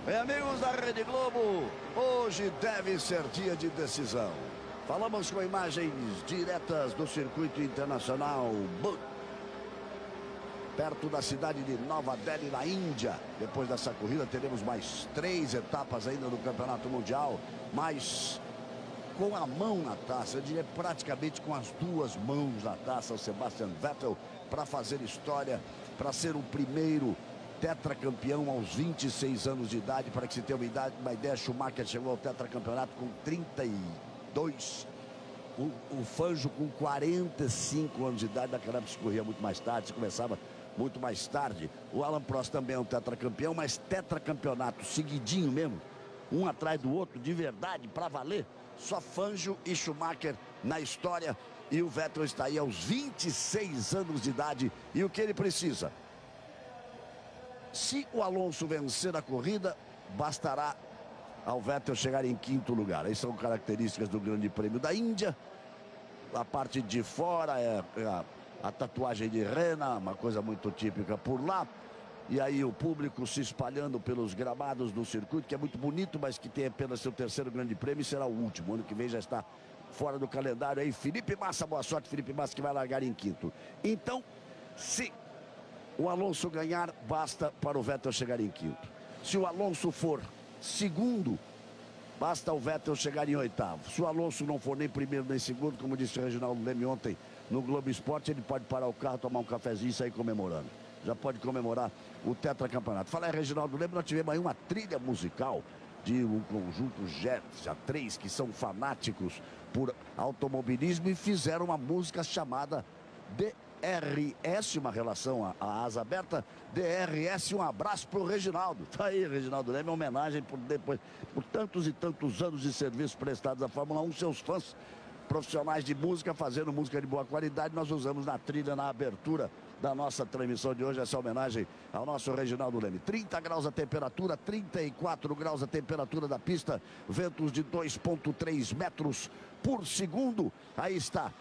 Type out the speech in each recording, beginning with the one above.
Bem, amigos da Rede Globo, hoje deve ser dia de decisão. Falamos com imagens diretas do circuito internacional, perto da cidade de Nova Delhi, na Índia. Depois dessa corrida teremos mais 3 etapas ainda no Campeonato Mundial, mas com a mão na taça, eu diria praticamente com as 2 mãos na taça, o Sebastian Vettel, para fazer história, para ser o primeiro tetracampeão aos 26 anos de idade. Para que se tenha uma ideia, Schumacher chegou ao tetracampeonato com 32, o Fangio com 45 anos de idade. Naquela época se corria muito mais tarde, se começava muito mais tarde. O Alan Prost também é um tetracampeão, mas tetracampeonato seguidinho mesmo, um atrás do outro, de verdade, para valer, só Fangio e Schumacher na história. E o Vettel está aí aos 26 anos de idade. E o que ele precisa? Se o Alonso vencer a corrida, bastará ao Vettel chegar em 5º lugar. Essas são características do Grande Prêmio da Índia. A parte de fora é a tatuagem de rena, uma coisa muito típica por lá. E aí o público se espalhando pelos gramados do circuito, que é muito bonito, mas que tem apenas seu 3º Grande Prêmio e será o último. Ano que vem já está fora do calendário aí. Felipe Massa, boa sorte, Felipe Massa, que vai largar em 5º. Então, se o Alonso ganhar, basta para o Vettel chegar em 5º. Se o Alonso for 2º, basta o Vettel chegar em 8º. Se o Alonso não for nem 1º nem 2º, como disse o Reginaldo Leme ontem no Globo Esporte, ele pode parar o carro, tomar um cafezinho e sair comemorando. Já pode comemorar o tetracampeonato. Fala aí, Reginaldo Leme, nós tivemos aí uma trilha musical de um conjunto já 3 que são fanáticos por automobilismo e fizeram uma música chamada DRS, uma relação à asa aberta. DRS, um abraço pro Reginaldo. Tá aí, Reginaldo Leme, uma homenagem por tantos e tantos anos de serviço prestados à Fórmula 1, seus fãs profissionais de música, fazendo música de boa qualidade. Nós usamos na trilha, na abertura da nossa transmissão de hoje, essa homenagem ao nosso Reginaldo Leme. 30 graus a temperatura, 34 graus a temperatura da pista, ventos de 2,3 metros por segundo. Aí está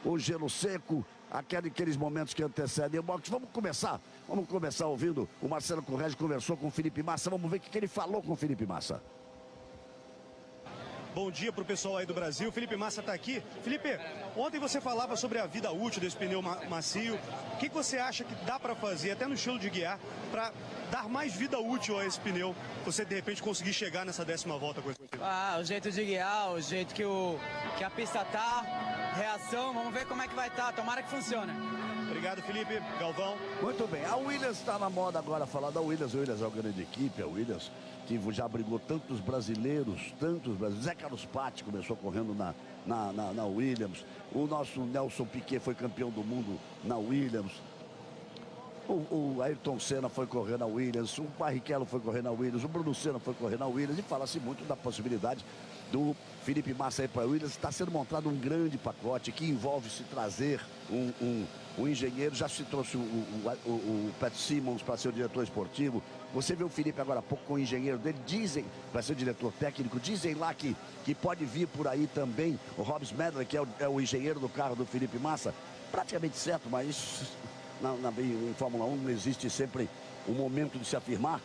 o gelo seco, aqueles momentos que antecedem o boxe. Vamos começar ouvindo o Marcelo Corrêa. Conversou com o Felipe Massa, vamos ver o que ele falou com o Felipe Massa. Bom dia para o pessoal aí do Brasil. Felipe Massa está aqui. Felipe, ontem você falava sobre a vida útil desse pneu macio. O que você acha que dá para fazer, até no estilo de guiar, para dar mais vida útil a esse pneu? Você, de repente, conseguir chegar nessa 10ª volta com esse pneu? O jeito de guiar, o jeito que a pista tá, reação, vamos ver como é que vai estar. Tomara que funcione. Obrigado, Felipe. Galvão. Muito bem. A Williams está na moda agora, falar da Williams. A Williams é uma grande equipe, a Williams que já brigou tantos brasileiros. Zé Carlos Patti começou correndo na Williams. O nosso Nelson Piquet foi campeão do mundo na Williams. O Ayrton Senna foi correr na Williams. O Barrichello foi correr na Williams. O Bruno Senna foi correr na Williams. E fala-se muito da possibilidade do Felipe Massa ir para a Williams. Está sendo montado um grande pacote que envolve se trazer um engenheiro. Já se trouxe o Pat Simmons para ser o diretor esportivo. Você vê o Felipe agora há pouco com o engenheiro dele. Dizem, para ser o diretor técnico, dizem lá que pode vir por aí também o Hobbs Medley, que é o engenheiro do carro do Felipe Massa. Praticamente certo, mas em Fórmula 1 não existe sempre um momento de se afirmar.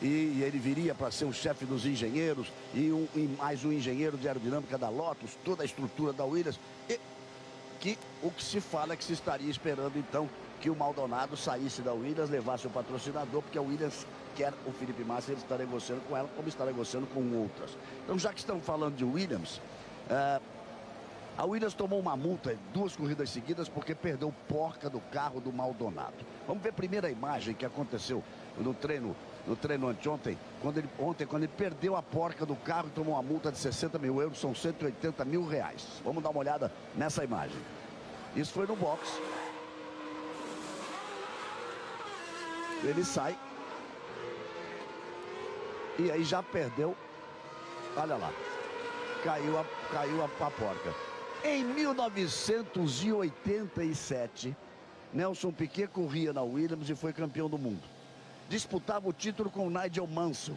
E ele viria para ser o chefe dos engenheiros e mais um engenheiro de aerodinâmica da Lotus, toda a estrutura da Williams. E o que se fala é que se estaria esperando então que o Maldonado saísse da Williams, levasse o patrocinador, porque a Williams quer o Felipe Massa, ele está negociando com ela, como está negociando com outras. Então, já que estamos falando de Williams, a Williams tomou uma multa, 2 corridas seguidas, porque perdeu porca do carro do Maldonado. Vamos ver a primeira imagem que aconteceu no treino anteontem, quando ele perdeu a porca do carro e tomou uma multa de 60 mil euros, são 180 mil reais. Vamos dar uma olhada nessa imagem. Isso foi no box. Ele sai. E aí já perdeu. Olha lá. Caiu a porca. Em 1987, Nelson Piquet corria na Williams e foi campeão do mundo. Disputava o título com o Nigel Mansell.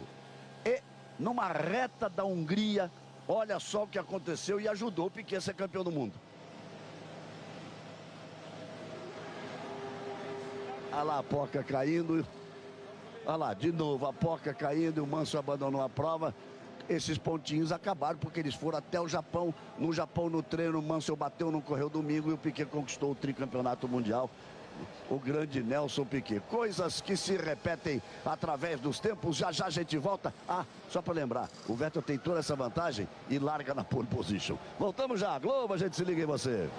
E numa reta da Hungria, olha só o que aconteceu e ajudou o Piquet a ser campeão do mundo. Olha lá a porca caindo. Olha lá, de novo, a Poca caindo e o Manso abandonou a prova. Esses pontinhos acabaram porque eles foram até o Japão. No Japão, no treino, o Mansell bateu, não correu domingo e o Piquet conquistou o tricampeonato mundial. O grande Nelson Piquet. Coisas que se repetem através dos tempos. Já já a gente volta. Ah, só para lembrar, o Vettel tem toda essa vantagem e larga na pole position. Voltamos já. Globo, a gente se liga em você.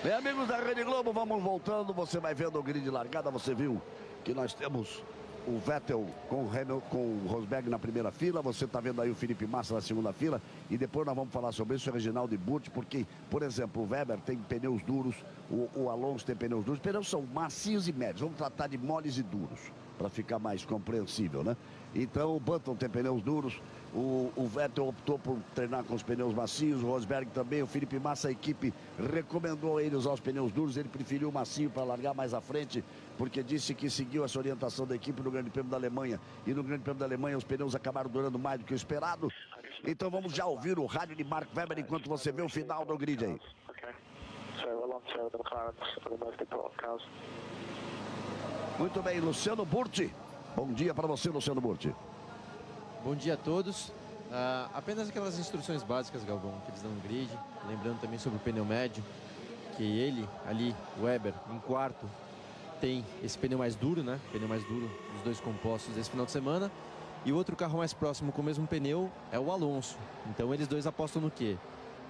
Bem, amigos da Rede Globo, vamos voltando. Você vai vendo o grid de largada. Você viu que nós temos o Vettel com o Rosberg na primeira fila. Você está vendo aí o Felipe Massa na segunda fila. E depois nós vamos falar sobre isso, o Reginaldo e Burti, porque, por exemplo, o Weber tem pneus duros, o Alonso tem pneus duros. Os pneus são macios e médios. Vamos tratar de moles e duros, para ficar mais compreensível, né? Então, o Button tem pneus duros. O Vettel optou por treinar com os pneus macios, o Rosberg também, o Felipe Massa, a equipe recomendou a ele usar os pneus duros, ele preferiu o macio para largar mais à frente, porque disse que seguiu essa orientação da equipe no Grande Prêmio da Alemanha, e no Grande Prêmio da Alemanha os pneus acabaram durando mais do que o esperado. Então vamos já ouvir o rádio de Mark Webber enquanto você vê o final do grid aí. Muito bem, Luciano Burti. Bom dia para você, Luciano Burti. Bom dia a todos. Apenas aquelas instruções básicas, Galvão, que eles dão no grid. Lembrando também sobre o pneu médio, que ele, ali, Weber, em quarto, tem esse pneu mais duro, né? Pneu mais duro dos dois compostos desse final de semana. E o outro carro mais próximo com o mesmo pneu é o Alonso. Então eles dois apostam no quê?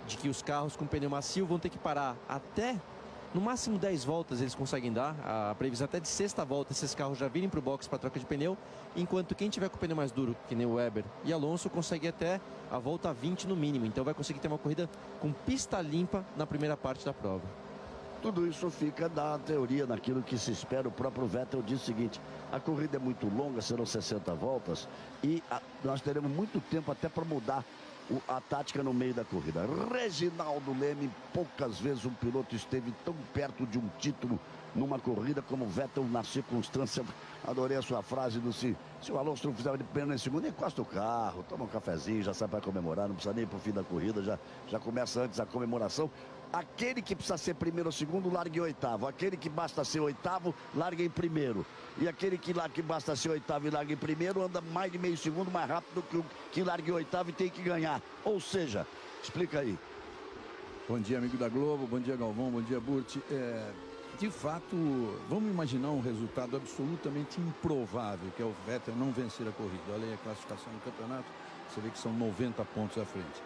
De que os carros com pneu macio vão ter que parar até, no máximo 10 voltas eles conseguem dar. A previsão até de sexta volta esses carros já virem para o box para troca de pneu. Enquanto quem tiver com o pneu mais duro, que nem o Weber e Alonso, consegue até a volta 20 no mínimo. Então vai conseguir ter uma corrida com pista limpa na primeira parte da prova. Tudo isso fica da teoria, naquilo que se espera. O próprio Vettel diz o seguinte: a corrida é muito longa, serão 60 voltas, e nós teremos muito tempo até para mudar a tática no meio da corrida. Reginaldo Leme, poucas vezes um piloto esteve tão perto de um título numa corrida como o Vettel na circunstância. Adorei a sua frase do se o Alonso não fizer de primeiro nem segundo, encosta o carro, toma um cafezinho, já sai para comemorar, não precisa nem ir para o fim da corrida, já começa antes a comemoração. Aquele que precisa ser primeiro ou segundo, largue em oitavo. Aquele que basta ser oitavo, largue em primeiro. E aquele que basta ser oitavo e largue em primeiro, anda mais de meio segundo mais rápido que o que largue em oitavo e tem que ganhar. Ou seja, explica aí. Bom dia, amigo da Globo. Bom dia, Galvão. Bom dia, Burti. De fato, vamos imaginar um resultado absolutamente improvável, que é o Vettel não vencer a corrida. Olha aí a classificação do campeonato, você vê que são 90 pontos à frente.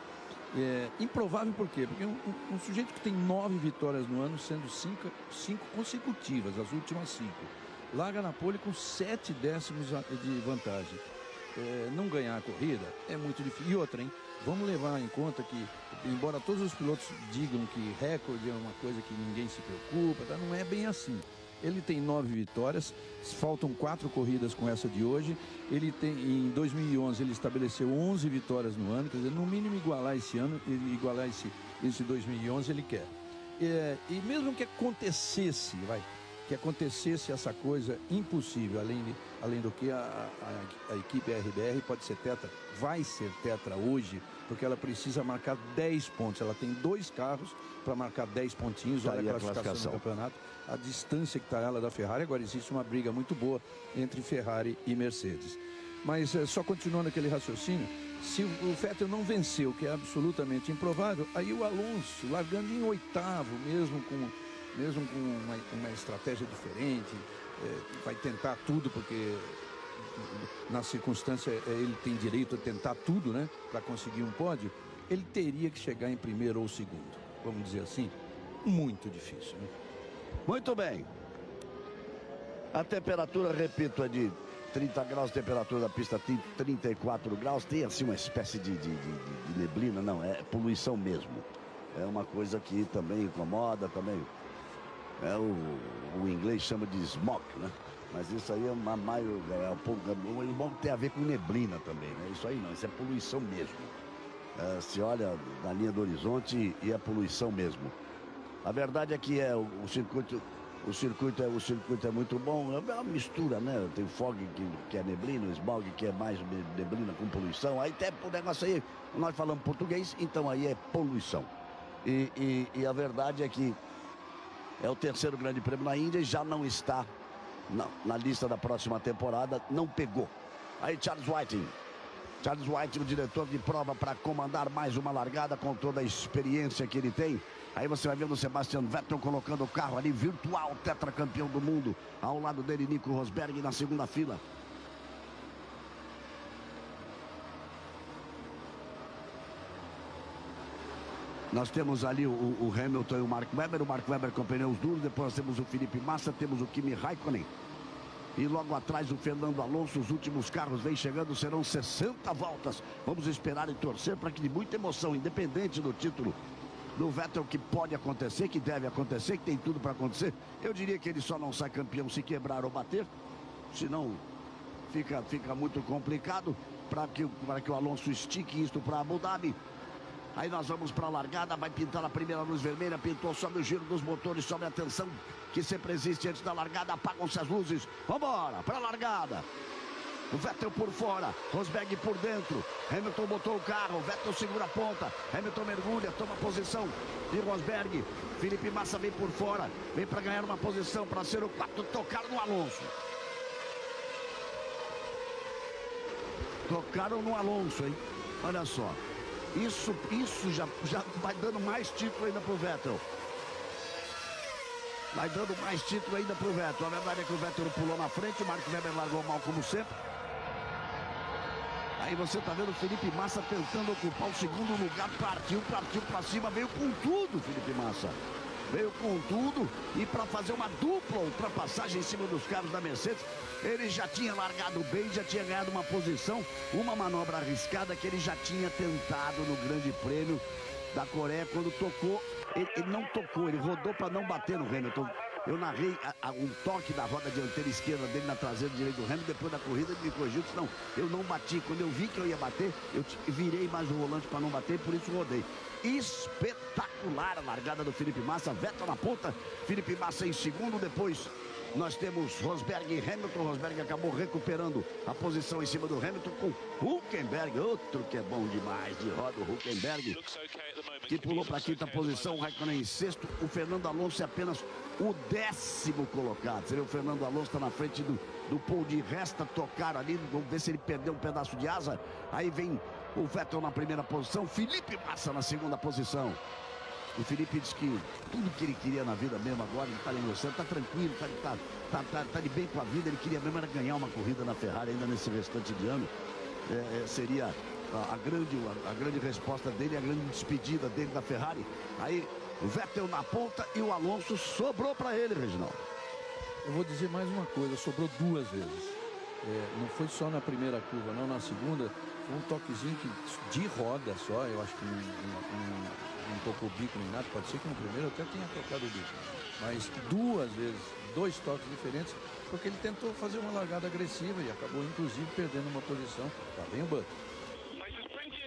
Improvável por quê? Porque um sujeito que tem 9 vitórias no ano, sendo 5 consecutivas, as últimas 5, larga na pole com 7 décimos de vantagem. Não ganhar a corrida é muito difícil. E outra, hein? Vamos levar em conta que, embora todos os pilotos digam que recorde é uma coisa que ninguém se preocupa, tá? Não é bem assim. Ele tem 9 vitórias, faltam 4 corridas com essa de hoje. Ele tem, em 2011, ele estabeleceu 11 vitórias no ano, quer dizer, no mínimo igualar esse ano, igualar esse 2011 ele quer. E mesmo que acontecesse, essa coisa impossível, além do que a equipe RBR pode ser tetra, vai ser tetra hoje, porque ela precisa marcar 10 pontos. Ela tem 2 carros para marcar 10 pontinhos. Olha a classificação do campeonato, a distância que está ela da Ferrari. Agora existe uma briga muito boa entre Ferrari e Mercedes. Mas só continuando aquele raciocínio, se o Vettel não venceu, que é absolutamente improvável, aí o Alonso, largando em oitavo, mesmo com uma estratégia diferente, vai tentar tudo, porque na circunstância ele tem direito a tentar tudo, né, para conseguir um pódio. Ele teria que chegar em primeiro ou segundo, vamos dizer assim. Muito difícil, né? Muito bem. A temperatura, repito, é de 30 graus, a temperatura da pista tem 34 graus. Tem assim uma espécie de neblina, não, é poluição mesmo. É uma coisa que também incomoda, também. O inglês chama de smog, né? Mas isso aí é uma o smog tem a ver com neblina também, né? Isso aí não, isso é poluição mesmo. Se olha na linha do horizonte e é poluição mesmo. A verdade é que o circuito O circuito é muito bom, é uma mistura, né? Tem fog que é neblina, smog que é mais neblina com poluição. Aí até o negócio aí, nós falamos português, então aí é poluição. E a verdade é que é o terceiro grande prêmio na Índia e já não está na lista da próxima temporada, não pegou. Aí Charles Whiting, o diretor de prova, para comandar mais uma largada com toda a experiência que ele tem. Aí você vai vendo o Sebastian Vettel colocando o carro ali, virtual tetracampeão do mundo. Ao lado dele, Nico Rosberg na segunda fila. Nós temos ali o Hamilton e o Mark Webber com pneus duros. Depois nós temos o Felipe Massa, temos o Kimi Raikkonen. E logo atrás o Fernando Alonso. Os últimos carros vêm chegando, serão 60 voltas. Vamos esperar e torcer para que de muita emoção, independente do título do Vettel, que pode acontecer, que deve acontecer, que tem tudo para acontecer. Eu diria que ele só não sai campeão se quebrar ou bater. Senão fica muito complicado para que o Alonso estique isso para Abu Dhabi. Aí nós vamos para a largada, vai pintar a primeira luz vermelha, pintou, sobe o giro dos motores, sobe a tensão que sempre existe antes da largada, apagam-se as luzes, vambora, para a largada. O Vettel por fora, Rosberg por dentro, Hamilton botou o carro, Vettel segura a ponta, Hamilton mergulha, toma posição de Rosberg, Felipe Massa vem por fora, vem para ganhar uma posição, para ser o quarto, tocaram no Alonso. Tocaram no Alonso, hein? Olha só. Isso já vai dando mais título ainda pro Vettel. Vai dando mais título ainda pro Vettel. A verdade é que o Vettel pulou na frente, o Mark Webber largou mal como sempre. Aí você tá vendo o Felipe Massa tentando ocupar o segundo lugar, partiu pra cima, veio com tudo, Felipe Massa. Veio com tudo e para fazer uma dupla ultrapassagem em cima dos carros da Mercedes. Ele já tinha largado bem, já tinha ganhado uma posição, uma manobra arriscada que ele já tinha tentado no Grande Prêmio da Coreia. Quando tocou, ele não tocou, ele rodou para não bater no Hamilton. Eu narrei um toque da roda dianteira esquerda dele na traseira direita do Hamilton. Depois da corrida ele me corrigiu, disse, não, eu não bati. Quando eu vi que eu ia bater, eu virei mais o volante para não bater, por isso rodei. Espetacular a largada do Felipe Massa, Vettel na ponta, Felipe Massa em segundo. Depois nós temos Rosberg e Hamilton. Rosberg acabou recuperando a posição em cima do Hamilton com Hülkenberg, outro que é bom demais de roda, o Hülkenberg, que pulou para a quinta posição, o Raikkonen em sexto, o Fernando Alonso é apenas o 10º colocado. Seria o Fernando Alonso, está na frente do Paul de Resta, tocar ali, vamos ver se ele perdeu um pedaço de asa. Aí vem o Vettel na primeira posição, Felipe Massa na segunda posição. O Felipe disse que tudo que ele queria na vida mesmo agora, ele está negociando, está tranquilo, tá de bem com a vida. Ele queria mesmo era ganhar uma corrida na Ferrari ainda nesse restante de ano. Seria a grande resposta dele, a grande despedida dele da Ferrari. Aí o Vettel na ponta e o Alonso sobrou para ele, Reginaldo. Eu vou dizer mais uma coisa, sobrou duas vezes. Não foi só na primeira curva, não, na segunda foi um toquezinho de roda só. Eu acho que não tocou o bico nem nada, pode ser que no primeiro até tenha tocado o bico, mas duas vezes, dois toques diferentes, porque ele tentou fazer uma largada agressiva e acabou inclusive perdendo uma posição. Tá bem o Button.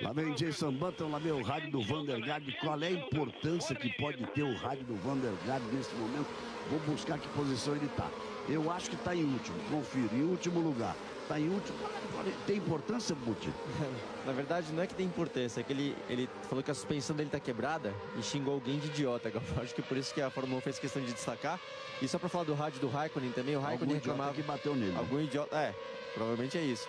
Lá vem Jason Button, lá vem o rádio do Vandergaard. Qual é a importância que pode ter o rádio do Vandergaard nesse momento? Vou buscar que posição ele está. Eu acho que está em último, confiro, em último lugar. Está em último. Tem importância, Butti? Na verdade, não é que tem importância, é que ele falou que a suspensão dele está quebrada e xingou alguém de idiota. Eu acho que por isso que a Fórmula 1 fez questão de destacar. E só para falar do rádio do Raikkonen também, o Raikkonen reclamava que bateu nele. Algum idiota, provavelmente é isso.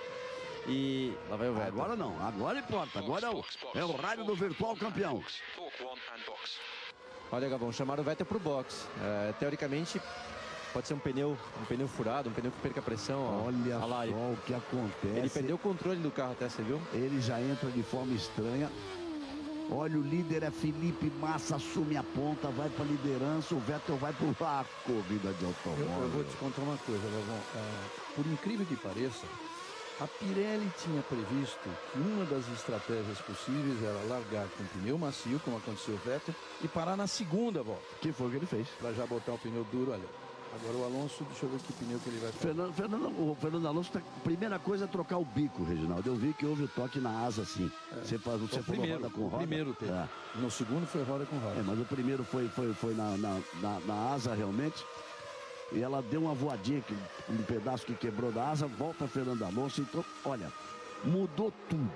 E lá vai o Vettel. Agora não, agora importa. Agora é o rádio do virtual campeão. Olha, Gabão, chamaram o Vettel pro box. Teoricamente, pode ser um pneu furado, um pneu que perca pressão. Olha só o que acontece. Ele perdeu o controle do carro até, você viu? Ele já entra de forma estranha. Olha, o líder é Felipe Massa, assume a ponta, vai para a liderança, o Vettel vai para a corrida de automóvel. Eu vou te contar uma coisa, Galvão. Por incrível que pareça, a Pirelli tinha previsto que uma das estratégias possíveis era largar com pneu macio, como aconteceu o Vettel, e parar na segunda volta. Que foi o que ele fez. Para já botar o pneu duro ali. Agora o Alonso, deixa eu ver que pneu que ele vai fazer. O Fernando Alonso, a primeira coisa é trocar o bico, Reginaldo. Eu vi que houve o toque na asa, assim. Você falou roda com roda. O primeiro teve. No segundo foi roda com roda. Mas o primeiro foi na asa, realmente. e ela deu uma voadinha, um pedaço que quebrou da asa, volta Fernando Alonso. Então, olha, mudou tudo,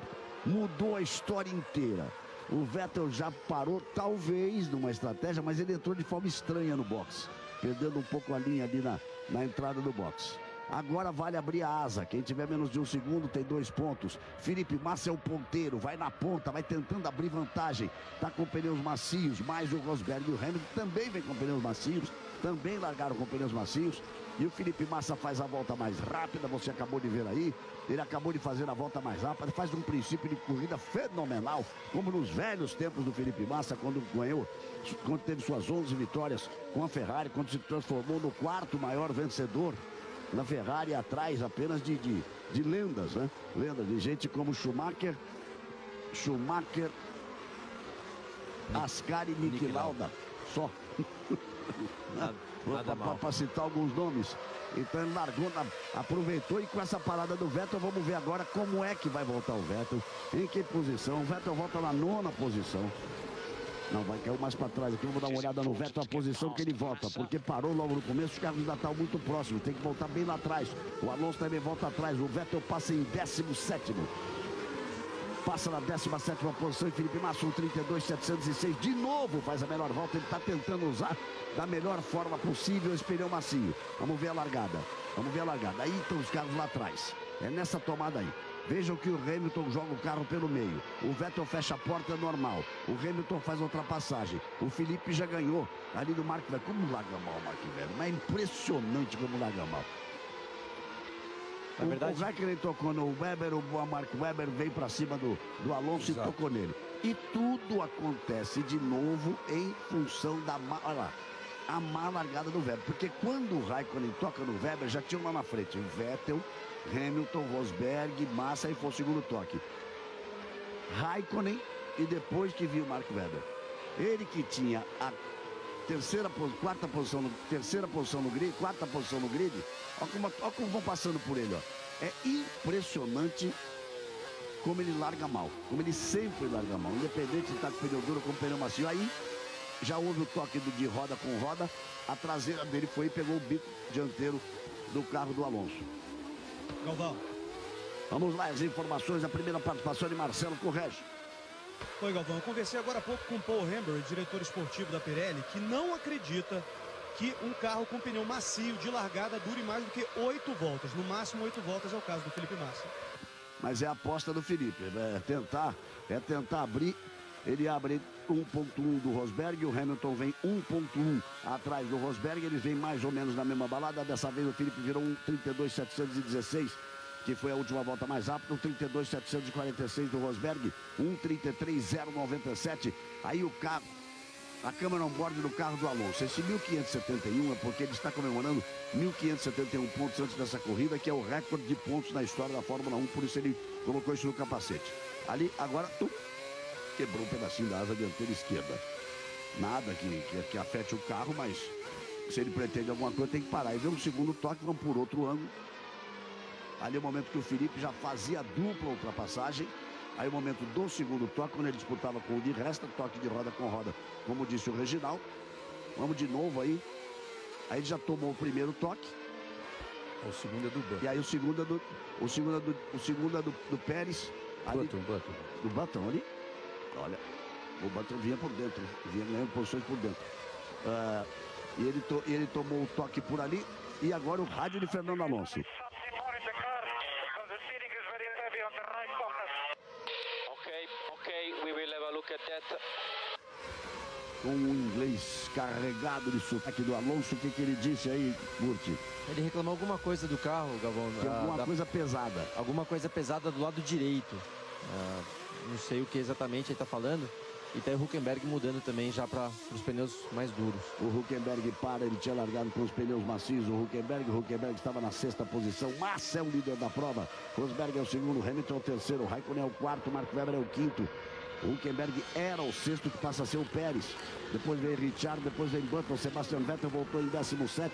mudou a história inteira. O Vettel já parou, talvez, numa estratégia, mas ele entrou de forma estranha no boxe, perdendo um pouco a linha ali na entrada do boxe. Agora vale abrir a asa. Quem tiver menos de 1 segundo tem 2 pontos. Felipe Massa é o ponteiro, vai na ponta, vai tentando abrir vantagem. Tá com pneus macios, mais o Rosberg e o Hamilton também vem com pneus macios, também largaram com pneus macios. E o Felipe Massa faz a volta mais rápida, você acabou de ver aí. Ele acabou de fazer a volta mais rápida, faz um princípio de corrida fenomenal, como nos velhos tempos do Felipe Massa, quando ganhou, quando teve suas 11 vitórias com a Ferrari, quando se transformou no 4º maior vencedor na Ferrari, atrás apenas de lendas, né? Lendas de gente como Schumacher, Ascari e Niki Lauda, só. Para citar alguns nomes. Então ele largou, aproveitou, e com essa parada do Vettel, vamos ver agora como é que vai voltar o Vettel, em que posição. O Vettel volta na 9ª posição. Não, vai cair mais para trás aqui. Vamos dar uma olhada no Vettel, a posição que ele volta, porque parou logo no começo, os carros ainda estão muito próximos, tem que voltar bem lá atrás. O Alonso também volta atrás, o Vettel passa em 17º. Passa na 17ª posição e Felipe Massa, 1:32.706, de novo faz a melhor volta. Ele está tentando usar da melhor forma possível esse pneu macio. Vamos ver a largada, aí estão os carros lá atrás, é nessa tomada aí. Vejam que o Hamilton joga o carro pelo meio. O Vettel fecha a porta, normal. O Hamilton faz a ultrapassagem. O Felipe já ganhou ali do Mark Webber. Como larga mal o Mark Webber? Mas é impressionante como larga mal. Na verdade, o Raikkonen tocou no Webber, o Mark Webber veio para cima do Alonso. Exato. E tocou nele. E tudo acontece de novo em função da olha lá, a má largada do Webber. Porque quando o Raikkonen toca no Webber, já tinha lá na frente Vettel, Hamilton, Rosberg, Massa, e foi o segundo toque. Raikkonen, e depois que viu Mark Webber. Ele que tinha a quarta posição no grid, olha como vão passando por ele, ó. É impressionante como ele larga mal, como ele sempre larga mal, independente de estar com pneu duro ou com pneu macio. Aí já houve o toque de roda com roda, a traseira dele foi e pegou o bico dianteiro do carro do Alonso. Galvão. Vamos lá, as informações, a primeira participação de Marcelo Correge. Oi, Galvão, eu conversei agora há pouco com o Paul Hembury, diretor esportivo da Pirelli, que não acredita que um carro com pneu macio de largada dure mais do que 8 voltas. No máximo 8 voltas é o caso do Felipe Massa. Mas é a aposta do Felipe, é tentar abrir. Ele abre 1.1 do Rosberg, o Hamilton vem 1.1 atrás do Rosberg, eles vêm mais ou menos na mesma balada. Dessa vez o Felipe virou 1:32.716, que foi a última volta mais rápida. 1:32.746 do Rosberg, 1:33.097. Aí o carro, a câmera on-board do carro do Alonso. Esse 1.571 é porque ele está comemorando 1.571 pontos antes dessa corrida, que é o recorde de pontos na história da Fórmula 1, por isso ele colocou isso no capacete. Ali, agora, quebrou um pedacinho da asa dianteira esquerda. Nada que afete o carro, mas se ele pretende alguma coisa, tem que parar. E vem um segundo toque, vão por outro ângulo. Ali é o momento que o Felipe já fazia dupla ultrapassagem. Aí o momento do segundo toque, quando ele disputava com o de resta, toque de roda com roda, como disse o Reginaldo. Vamos de novo aí. Aí ele já tomou o primeiro toque. O segundo é do Button. E aí o segundo é do Pérez. Button. Do Button ali. Olha, o Button vinha por dentro, vinha ganhando posições por dentro. E ele tomou o toque por ali. E agora o rádio de Fernando Alonso. Okay, we will have a look at that. Com o inglês carregado de sotaque do Alonso, o que ele disse aí, Burti? Ele reclamou alguma coisa do carro, Galvão. Alguma coisa pesada. Alguma coisa pesada do lado direito. Não sei o que exatamente ele está falando. E tem o Hülkenberg mudando também já para os pneus mais duros. O Hülkenberg ele tinha largado com os pneus macios. O Hülkenberg estava na 6ª posição. Massa é o líder da prova. Rosberg é o segundo, Hamilton é o terceiro, Raikkonen é o quarto, Mark Webber é o quinto. O Hülkenberg era o sexto, que passa a ser o Pérez. Depois vem Ricciardo, depois vem Button. Sebastian Vettel voltou em 17º.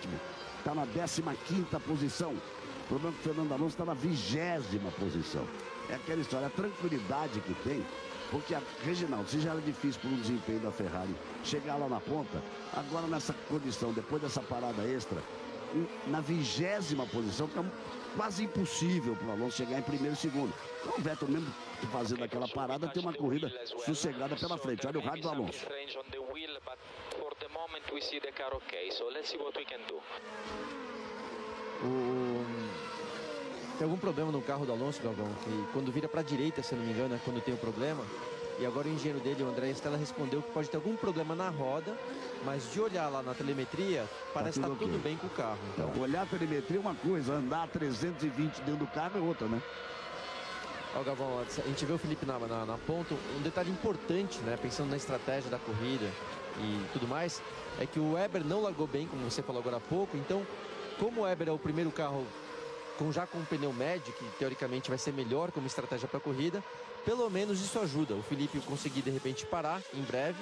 Está na 15ª posição. O problema é que o Fernando Alonso está na 20ª posição. É aquela história, a tranquilidade que tem. Porque, Reginaldo, se já era difícil por um desempenho da Ferrari chegar lá na ponta, agora nessa condição, depois dessa parada extra, na 20ª posição, fica quase impossível para o Alonso chegar em primeiro e segundo. Então o Vettel, mesmo fazendo aquela parada, tem uma corrida sossegada pela frente. Olha o rádio do Alonso. Tem algum problema no carro do Alonso, Galvão? Que quando vira para a direita, se não me engano, é quando tem um problema. E agora o engenheiro dele, o André Stella, respondeu que pode ter algum problema na roda, mas de olhar lá na telemetria, parece que tá tudo bem com o carro. Então, olhar a telemetria é uma coisa, andar a 320 dentro do carro é outra, né? Ó, Galvão, a gente vê o Felipe na ponta. Um detalhe importante, né, pensando na estratégia da corrida e tudo mais, é que o Weber não largou bem, como você falou agora há pouco. Então, como o Weber é o primeiro carro já com um pneu médio, que teoricamente vai ser melhor como estratégia para a corrida, pelo menos isso ajuda o Felipe conseguir de repente parar em breve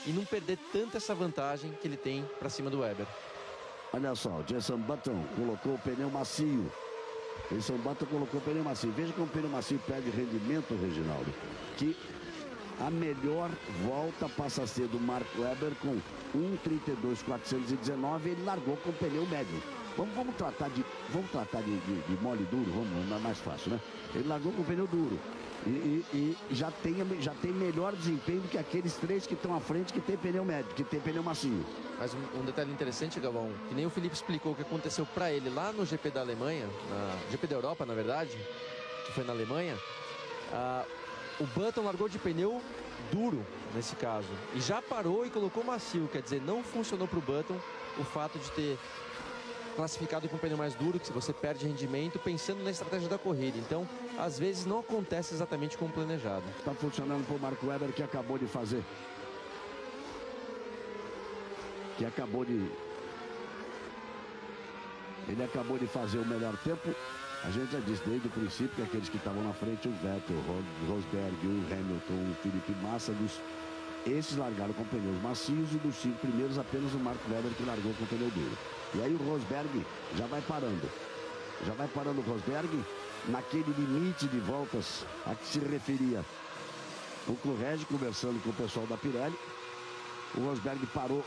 e não perder tanto essa vantagem que ele tem para cima do Weber. Olha só, o Jenson Button colocou o pneu macio. Jenson Button colocou o pneu macio. Veja como o pneu macio perde rendimento, Reginaldo. Que a melhor volta passa a ser do Mark Webber com 1:32.419. Ele largou com o pneu médio. Vamos tratar de mole duro, vamos, mais fácil, né? Ele largou com o pneu duro. E já tem melhor desempenho do que aqueles três que estão à frente, que tem pneu médio, que tem pneu macio. Mas um detalhe interessante, Galvão, que nem o Felipe explicou o que aconteceu para ele lá no GP da Alemanha, GP da Europa, na verdade, que foi na Alemanha. O Button largou de pneu duro, nesse caso, e já parou e colocou macio, quer dizer, não funcionou para o Button o fato de ter classificado com um pneu mais duro, que se você perde rendimento, pensando na estratégia da corrida. Então, às vezes não acontece exatamente como planejado. Está funcionando para o Mark Webber, que acabou de fazer. Ele acabou de fazer o melhor tempo. A gente já disse desde o princípio que aqueles que estavam na frente, o Vettel, o Rosberg, o Hamilton, o Felipe Massa, esses largaram com pneus macios, e dos 5 primeiros apenas o Mark Webber que largou com pneu duro. E aí o Rosberg já vai parando o Rosberg naquele limite de voltas a que se referia o Cloreg, conversando com o pessoal da Pirelli. O Rosberg parou,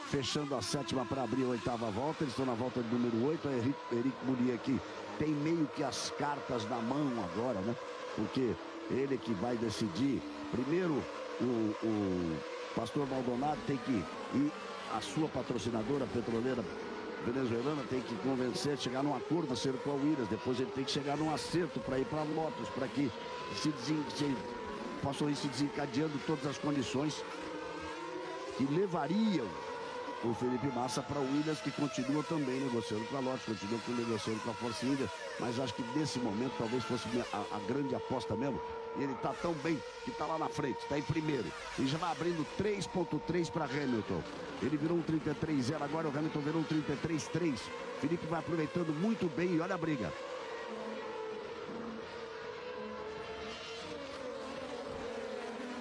fechando a 7ª para abrir a 8ª volta. Eles estão na volta de número 8. O Eric Mounier aqui tem meio que as cartas na mão agora, né? Porque ele que vai decidir. Primeiro, o Pastor Maldonado tem que ir, a sua patrocinadora petroleira venezuelana tem que convencer, chegar num acordo com a Williams. Depois ele tem que chegar num acerto para ir para a Lotus, para que possam ir se desencadeando todas as condições que levariam o Felipe Massa para o Williams, que continua também negociando com a Lotus, continua negociando com a Force India, mas acho que nesse momento talvez fosse a grande aposta mesmo. Ele está tão bem que está lá na frente, está em primeiro. E já vai abrindo 3.3 para Hamilton. Ele virou um 33.0, agora o Hamilton virou um 33.3. Felipe vai aproveitando muito bem e olha a briga.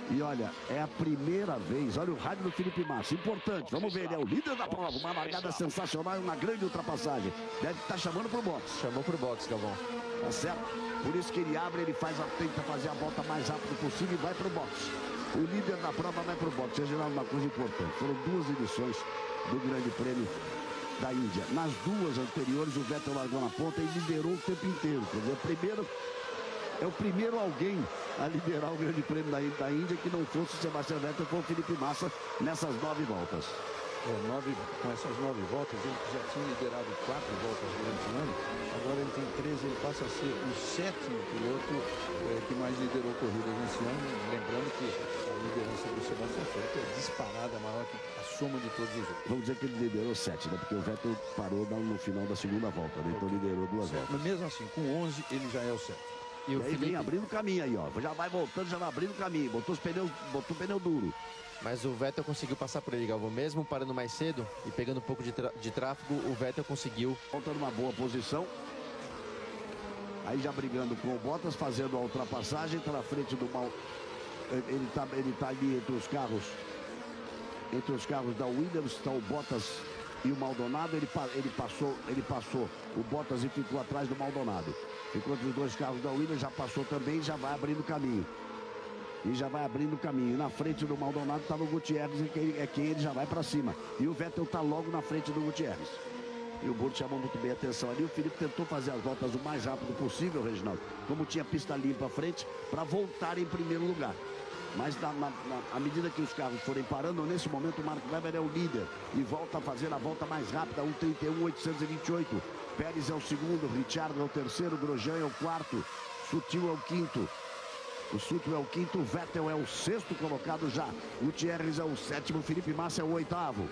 E olha, é a primeira vez, olha o rádio do Felipe Massa, importante, vamos ver, ele é o líder da prova, uma largada sensacional, uma grande ultrapassagem. Deve estar chamando pro box. Chamou pro box, Galvão. Tá certo? Por isso que ele abre, ele tenta fazer a volta mais rápido possível e vai pro box. O líder da prova vai pro box. Seja uma coisa importante, foram 2 edições do Grande Prêmio da Índia. Nas 2 anteriores, o Vettel largou na ponta e liderou o tempo inteiro. Quer dizer, é o primeiro alguém a liderar o Grande Prêmio da Índia que não fosse o Sebastian Vettel, foi o Felipe Massa nessas 9 voltas. Com essas 9 voltas, ele já tinha liderado 4 voltas durante o ano. Agora ele tem 13, ele passa a ser o 7º piloto que mais liderou corridas nesse ano. Lembrando que a liderança do Sebastian Vettel é disparada, maior que a soma de todos os outros. Vamos dizer que ele liderou 7, né? Porque o Vettel parou no final da 2ª volta, né? Então liderou 2 voltas. Mas mesmo assim, com 11, ele já é o 7º. E aí Felipe vem abrindo caminho aí, ó. Já vai voltando, já vai abrindo caminho. Botou o pneu duro. Mas o Vettel conseguiu passar por ele, Galvão. Mesmo parando mais cedo e pegando um pouco de tráfego, o Vettel conseguiu. Volta numa boa posição. Aí já brigando com o Bottas, fazendo a ultrapassagem. Está na frente do mal. Ele tá ali entre os carros. Entre os carros da Williams, está o Bottas e o Maldonado. Ele passou o Bottas e ficou atrás do Maldonado. Enquanto os 2 carros da Williams, já passou também, já vai abrindo caminho. Na frente do Maldonado estava o Gutierrez, quem ele já vai para cima. E o Vettel está logo na frente do Gutierrez. E o Burt chamou muito bem a atenção ali. O Felipe tentou fazer as voltas o mais rápido possível, Reginaldo, como tinha pista limpa à frente, para voltar em primeiro lugar. Mas à medida que os carros forem parando, nesse momento o Mark Webber é o líder e volta a fazer a volta mais rápida, 1:31.828. Pérez é o segundo, Ricciardo é o terceiro, Grosjean é o quarto, Sutil é o quinto. O Sutil é o quinto, Vettel é o sexto colocado já. Gutierrez é o sétimo, Felipe Massa é o oitavo.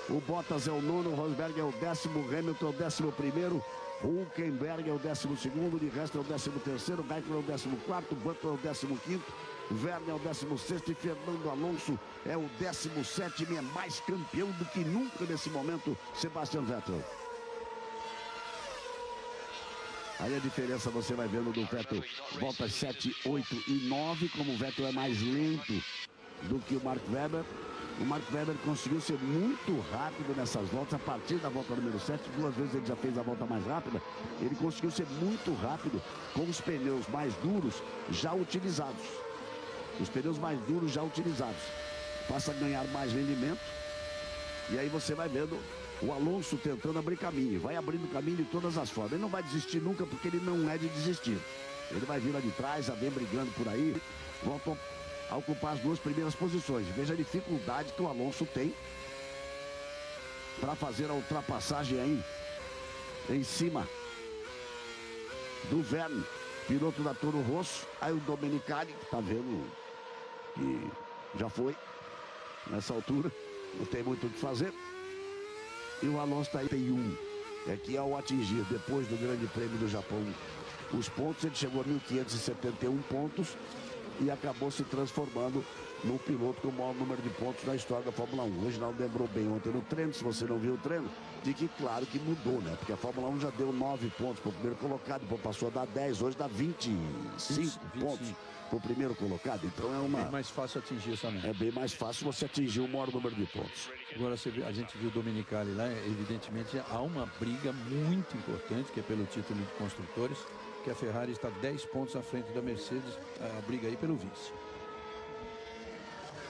O Bottas é o nono, Rosberg é o décimo, Hamilton é o 11º, Hülkenberg é o 12º, de resto é o 13º, Raikkonen é o 14º, Button é o 15º, Vergne é o 16º e Fernando Alonso é o 17º, é mais campeão do que nunca nesse momento, Sebastian Vettel. Aí a diferença você vai vendo do Vettel, voltas 7, 8 e 9, como o Vettel é mais lento do que o Mark Webber. O Mark Webber conseguiu ser muito rápido nessas voltas, a partir da volta número 7, 2 vezes ele já fez a volta mais rápida. Ele conseguiu ser muito rápido com os pneus mais duros já utilizados. Os pneus mais duros já utilizados. Passa a ganhar mais rendimento. E aí você vai vendo o Alonso tentando abrir caminho. Vai abrindo caminho de todas as formas. Ele não vai desistir nunca porque ele não é de desistir. Ele vai vir lá de trás, vem brigando por aí. Voltam a ocupar as 2 primeiras posições. Veja a dificuldade que o Alonso tem para fazer a ultrapassagem aí em cima do Vergne, piloto da Toro Rosso. Aí o Domenicali, que tá vendo que já foi nessa altura, não tem muito o que fazer. E o Alonso tá aí, tem que ao atingir depois do Grande Prêmio do Japão os pontos, ele chegou a 1.571 pontos e acabou se transformando no piloto com o maior número de pontos da história da Fórmula 1. O Reginaldo lembrou bem ontem no treino, se você não viu o treino, de que claro que mudou, né? Porque a Fórmula 1 já deu 9 pontos para o primeiro colocado, depois passou a dar 10, hoje dá 25 pontos para o primeiro colocado. Então é uma... É mais fácil atingir essa meta. É bem mais fácil você atingir o maior número de pontos. Agora a gente viu o Domenicali lá, evidentemente há uma briga muito importante, que é pelo título de construtores, que a Ferrari está 10 pontos à frente da Mercedes, a briga aí pelo vice.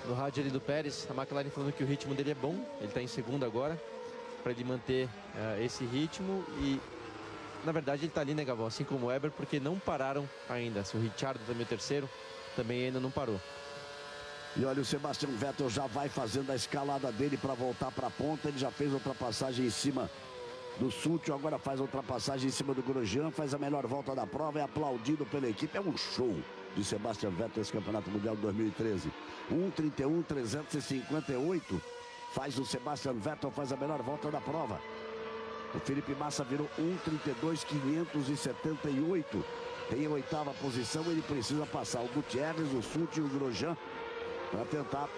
No rádio ali do Pérez, a McLaren falando que o ritmo dele é bom, ele está em segundo agora, para ele manter esse ritmo e, na verdade, ele está ali, né, Galvão, assim como o Webber, porque não pararam ainda. Se o Ricciardo também é o terceiro, também ainda não parou. E olha, o Sebastian Vettel já vai fazendo a escalada dele para voltar para a ponta, ele já fez ultrapassagem em cima do Sutil, agora faz a ultrapassagem em cima do Grosjean, faz a melhor volta da prova, é aplaudido pela equipe, é um show de Sebastian Vettel esse Campeonato Mundial de 2013. 1:31.358 faz o Sebastian Vettel, faz a melhor volta da prova. O Felipe Massa virou 1:32.578, tem a 8ª posição, ele precisa passar o Gutierrez, o Sutil e o Grosjean para tentar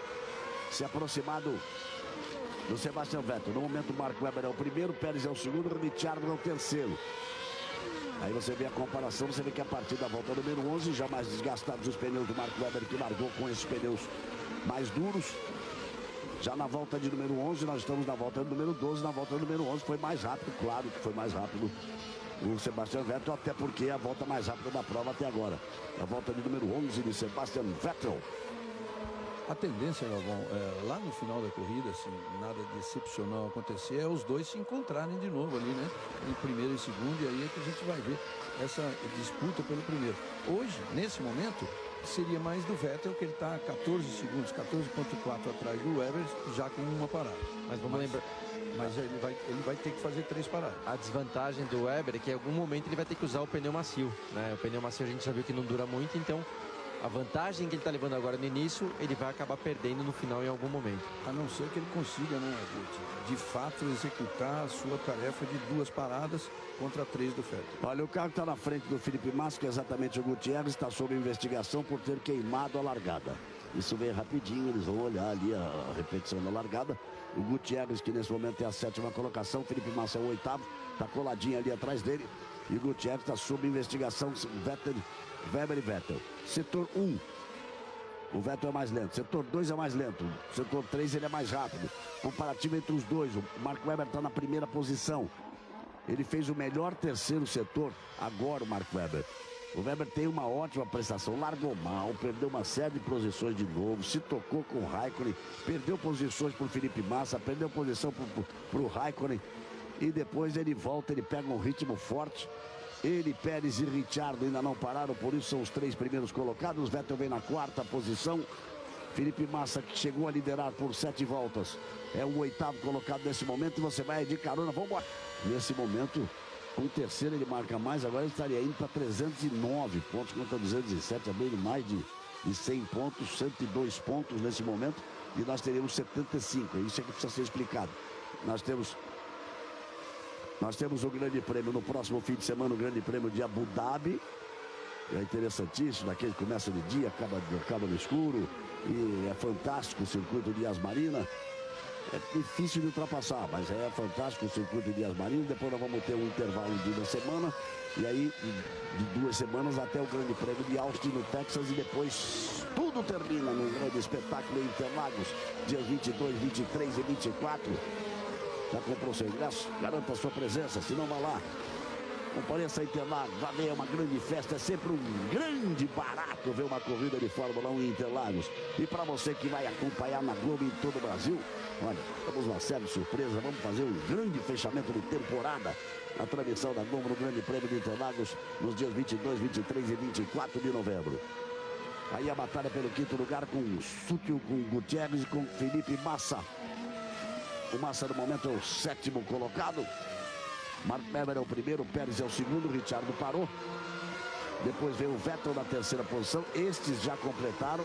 se aproximar do Sebastian Vettel. No momento o Mark Webber é o primeiro, Pérez é o segundo, o Ricciardo é o terceiro. Aí você vê a comparação, você vê que a partir da volta número 11, já mais desgastados os pneus do Mark Webber, que largou com esses pneus mais duros. Já na volta de número 11, nós estamos na volta de número 12, na volta número 11 foi mais rápido, claro que foi mais rápido o Sebastian Vettel, até porque é a volta mais rápida da prova até agora. A volta de número 11 de Sebastian Vettel. A tendência, Galvão, lá no final da corrida, se nada de excepcional acontecer, é os dois se encontrarem de novo ali, né? Em primeiro e segundo, e aí é que a gente vai ver essa disputa pelo primeiro. Hoje, nesse momento, seria mais do Vettel, que ele está a 14 segundos, 14,4 atrás do Webber, já com uma parada. Mas vamos lembrar... Mas ele vai ter que fazer 3 paradas. A desvantagem do Webber é que em algum momento ele vai ter que usar o pneu macio, né? O pneu macio a gente já viu que não dura muito, então... A vantagem que ele está levando agora no início, ele vai acabar perdendo no final em algum momento. A não ser que ele consiga, né, de fato, executar a sua tarefa de 2 paradas contra 3 do Vettel. Olha, o carro que está na frente do Felipe Massa, que é exatamente o Gutierrez, está sob investigação por ter queimado a largada. Isso vem rapidinho, eles vão olhar ali a repetição da largada. O Gutierrez, que nesse momento é a 7ª colocação, o Felipe Massa é o 8º, está coladinho ali atrás dele. E o Gutierrez está sob investigação, Webber e Vettel. Setor 1, o Vettel é mais lento. Setor 2 é mais lento. Setor 3 ele é mais rápido. Comparativo entre os dois, o Mark Webber está na primeira posição. Ele fez o melhor terceiro setor agora, o Mark Webber. O Webber tem uma ótima prestação, largou mal, perdeu uma série de posições de novo, se tocou com o Raikkonen, perdeu posições para o Felipe Massa, perdeu posição para o Raikkonen. e depois ele volta, ele pega um ritmo forte. Ele, Pérez e Ricciardo ainda não pararam, por isso são os 3 primeiros colocados. Vettel vem na 4ª posição. Felipe Massa, que chegou a liderar por 7 voltas, é o 8º colocado nesse momento. E você vai de carona, vamos embora. Nesse momento, com o terceiro ele marca mais, agora ele estaria indo para 309 pontos contra 207, abrindo mais de 100 pontos, 102 pontos nesse momento. E nós teríamos 75, é isso que precisa ser explicado. Nós temos o Grande Prêmio no próximo fim de semana, o Grande Prêmio de Abu Dhabi. É interessantíssimo, daquele que começa de dia, acaba no escuro. E é fantástico o circuito de Yas Marina. É difícil de ultrapassar, mas é fantástico o circuito de Yas Marina. Depois nós vamos ter um intervalo de 1 semana. E aí, de 2 semanas até o Grande Prêmio de Austin, no Texas. E depois tudo termina no grande espetáculo em Interlagos, dias 22, 23 e 24. Já comprou seu ingresso? Garanta a sua presença, se não vá lá. Compareça a Interlagos, vai ver, é uma grande festa, é sempre um grande barato ver uma corrida de Fórmula 1 em Interlagos. E para você que vai acompanhar na Globo em todo o Brasil, olha, estamos numa série de surpresa, vamos fazer um grande fechamento de temporada na transmissão da Globo no Grande Prêmio de Interlagos nos dias 22, 23 e 24 de novembro. Aí a batalha pelo 5º lugar com Sutil, com Gutierrez e com Felipe Massa. O Massa no momento é o 7º colocado. Mark Webber é o 1º, Pérez é o 2º, Ricciardo parou. Depois veio o Vettel na 3ª posição. Estes já completaram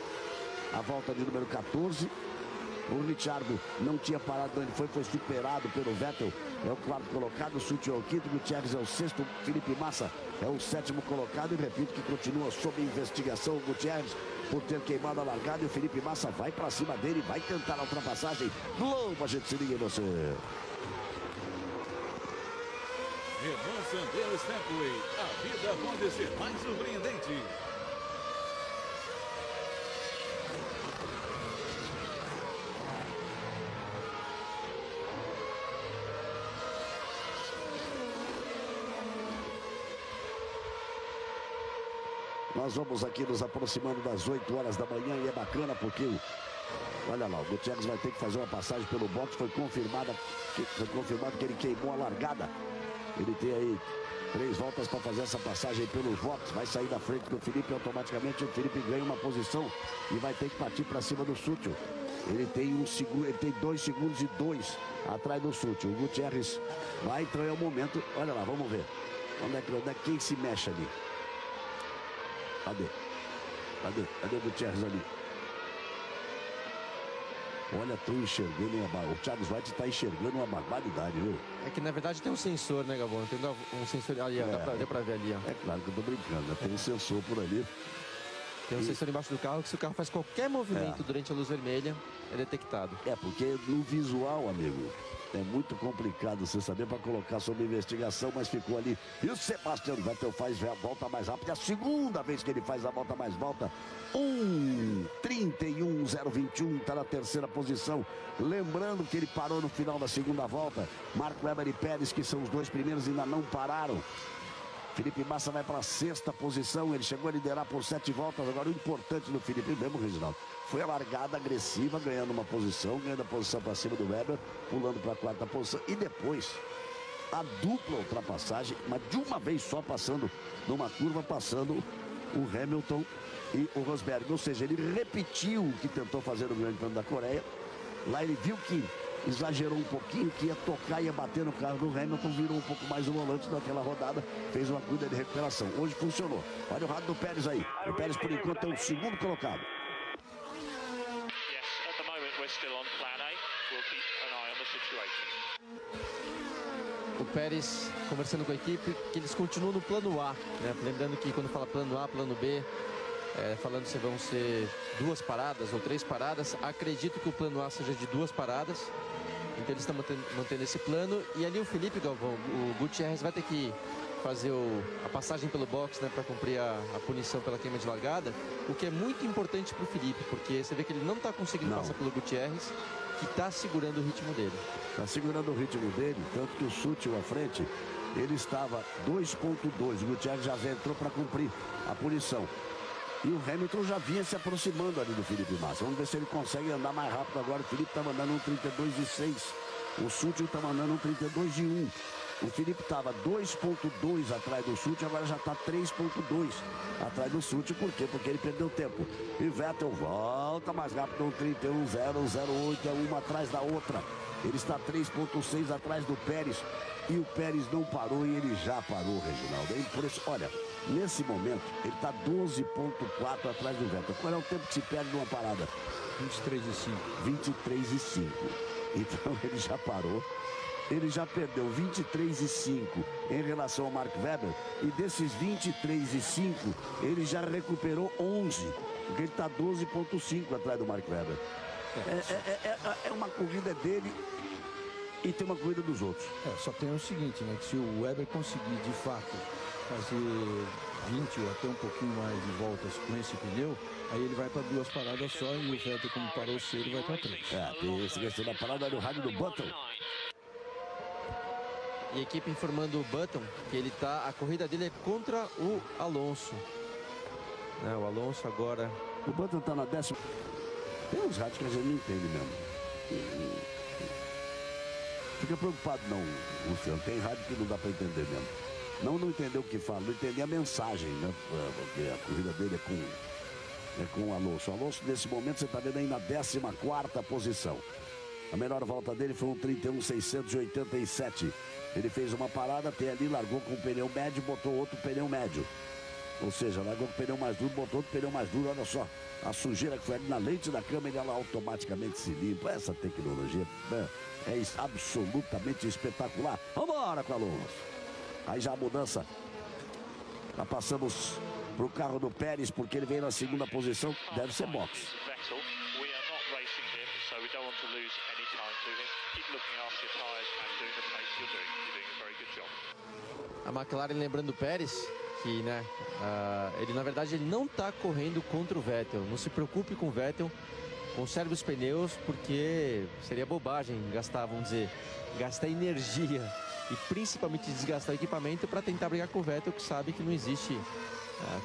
a volta de número 14. O Ricciardo não tinha parado onde foi superado pelo Vettel. É o 4º colocado, o Sutil é o 5º, Gutierrez é o 6º, Felipe Massa é o 7º colocado. E repito que continua sob investigação o Gutierrez por ter queimado a largada. E o Felipe Massa vai para cima dele, vai tentar a ultrapassagem. Globo, a gente se liga em você. Renan Sandero Stepway, a vida pode ser mais surpreendente. Nós vamos aqui nos aproximando das 8 horas da manhã e é bacana porque, olha lá, o Gutierrez vai ter que fazer uma passagem pelo box. Foi confirmado que ele queimou a largada. Ele tem aí 3 voltas para fazer essa passagem pelo box. Vai sair da frente do Felipe automaticamente. O Felipe ganha uma posição e vai ter que partir para cima do Sutil. Ele tem 2 segundos e 2 atrás do Sutil. O Gutierrez vai, então é o momento. Olha lá, vamos ver. Onde é que quem se mexe ali? Cadê o Gutierrez ali? Olha, estou enxergando o Thiago Zweig está enxergando uma barbaridade, viu? É que na verdade tem um sensor, né, Galvão? Tem um sensor ali, ó, deu pra ver ali, ó. É claro que eu tô brincando, né? Tem um sensor por ali. Tem um sensor embaixo do carro que se o carro faz qualquer movimento durante a luz vermelha, é detectado. É, porque no visual, amigo, é muito complicado você saber para colocar sob investigação, mas ficou ali. E o Sebastian Vettel faz a volta mais rápida, a segunda vez que ele faz a volta mais volta. 1:31.021, está na 3ª posição. Lembrando que ele parou no final da 2ª volta. Mark Webber e Pérez, que são os 2 primeiros, ainda não pararam. Felipe Massa vai para a 6ª posição, ele chegou a liderar por 7 voltas. Agora o importante do Felipe mesmo, Reginaldo, foi a largada agressiva, ganhando uma posição, ganhando a posição para cima do Webber, pulando para a 4ª posição. E depois, a dupla ultrapassagem, mas de uma vez só passando numa curva, passando o Hamilton e o Rosberg. Ou seja, ele repetiu o que tentou fazer no Grande Prêmio da Coreia. Lá ele viu que exagerou um pouquinho, que ia tocar, ia bater no carro do Hamilton, virou um pouco mais o volante naquela rodada, fez uma cuida de recuperação. Hoje funcionou. Olha o rádio do Pérez aí. O Pérez, por enquanto, é o 2º colocado. O Pérez conversando com a equipe, que eles continuam no plano A, né? Lembrando que quando fala plano A, plano B, falando se vão ser 2 paradas ou 3 paradas, acredito que o plano A seja de 2 paradas, então eles estão mantendo esse plano. E ali o Felipe, Galvão, o Gutierrez vai ter que fazer a passagem pelo box, né, para cumprir a punição pela queima de largada, o que é muito importante para o Felipe, porque você vê que ele não está conseguindo passar pelo Gutierrez, que está segurando o ritmo dele. Está segurando o ritmo dele, tanto que o Sutil à frente, ele estava 2.2, o Gutierrez já entrou para cumprir a punição. E o Hamilton já vinha se aproximando ali do Felipe Massa. Vamos ver se ele consegue andar mais rápido agora. O Felipe está mandando um 32.6. O Sutil está mandando um 32 de 1. O Felipe estava 2.2 atrás do Sutil, agora já está 3.2 atrás do Sutil. Por quê? Porque ele perdeu tempo. E Vettel volta mais rápido, um 31.008, é uma atrás da outra. Ele está 3.6 atrás do Pérez. E o Pérez não parou e ele já parou, Reginaldo. É impressionante. Olha, nesse momento, ele está 12.4 atrás do Vettel. Qual é o tempo que se perde numa parada? 23,5. 23,5. Então ele já parou. Ele já perdeu 23,5 em relação ao Mark Webber. E desses 23,5, ele já recuperou 11. Porque ele está 12,5 atrás do Mark Webber. É uma corrida dele e tem uma corrida dos outros. Só tem o seguinte, né? Que se o Webber conseguir, de fato, fazer 20 ou até um pouquinho mais de voltas com esse pneu, aí ele vai para 2 paradas só e o Vettel, como parou cedo, vai para 3. Tem esse questão da parada no rádio do Button. E a equipe informando o Button que ele tá, a corrida dele é contra o Alonso. O Alonso agora... O Button tá na 10ª. Tem uns rádios que a gente não entende mesmo. Fica preocupado não, Luciano. Tem rádio que não dá para entender mesmo. Não entender o que fala, não entender a mensagem, né? Porque a corrida dele é com o Alonso. O Alonso, nesse momento, você está vendo aí na 14ª posição. A melhor volta dele foi um 31.687. Ele fez uma parada, tem ali, largou com o pneu médio, botou outro pneu médio. Ou seja, largou com o pneu mais duro, botou outro pneu mais duro. Olha só, a sujeira que foi ali na lente da câmera, ela automaticamente se limpa. Essa tecnologia é absolutamente espetacular. Vambora com o Alonso. Aí já a mudança. Já passamos pro carro do Pérez, porque ele veio na 2ª posição. Deve ser boxe. A McLaren lembrando o Pérez que, né, ele na verdade ele não está correndo contra o Vettel. Não se preocupe com o Vettel, conserve os pneus, porque seria bobagem gastar, vamos dizer, gastar energia e principalmente desgastar o equipamento para tentar brigar com o Vettel, que sabe que não existe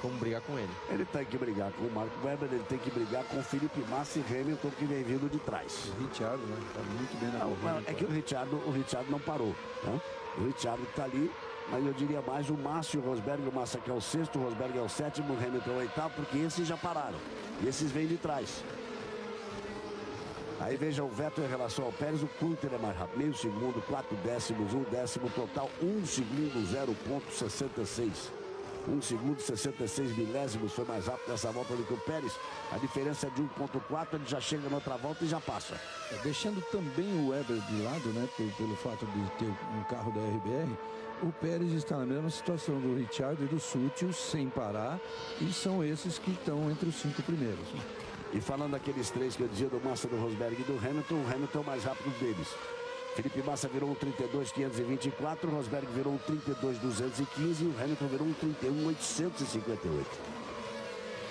como brigar com ele. Ele tem que brigar com o Mark Webber, ele tem que brigar com o Felipe Massa e Hamilton, que vem vindo de trás. O Ricciardo, né? Tá muito bem na corrida. É que o Ricciardo não parou, né? O Ricciardo está ali, mas eu diria mais o Márcio, o Rosberg, o Massa que é o 6º, o Rosberg é o 7º, o Hamilton é o 8º, porque esses já pararam. E esses vêm de trás. Aí veja o Vettel em relação ao Pérez, o Coulter é mais rápido, meio segundo, 4 décimos, 1 décimo, total 1 segundo, 0,66. 1 segundo, 66 milésimos, foi mais rápido nessa volta do que o Pérez. A diferença é de 1,4, ele já chega na outra volta e já passa. Deixando também o Webber de lado, né, pelo fato de ter um carro da RBR, o Pérez está na mesma situação do Ricciardo e do Sutil, sem parar, e são esses que estão entre os 5 primeiros. E falando daqueles 3 que eu dizia, do Massa, do Rosberg e do Hamilton, o Hamilton é o mais rápido deles. Felipe Massa virou um 32.524, o Rosberg virou um 32.215 e o Hamilton virou um 31.858.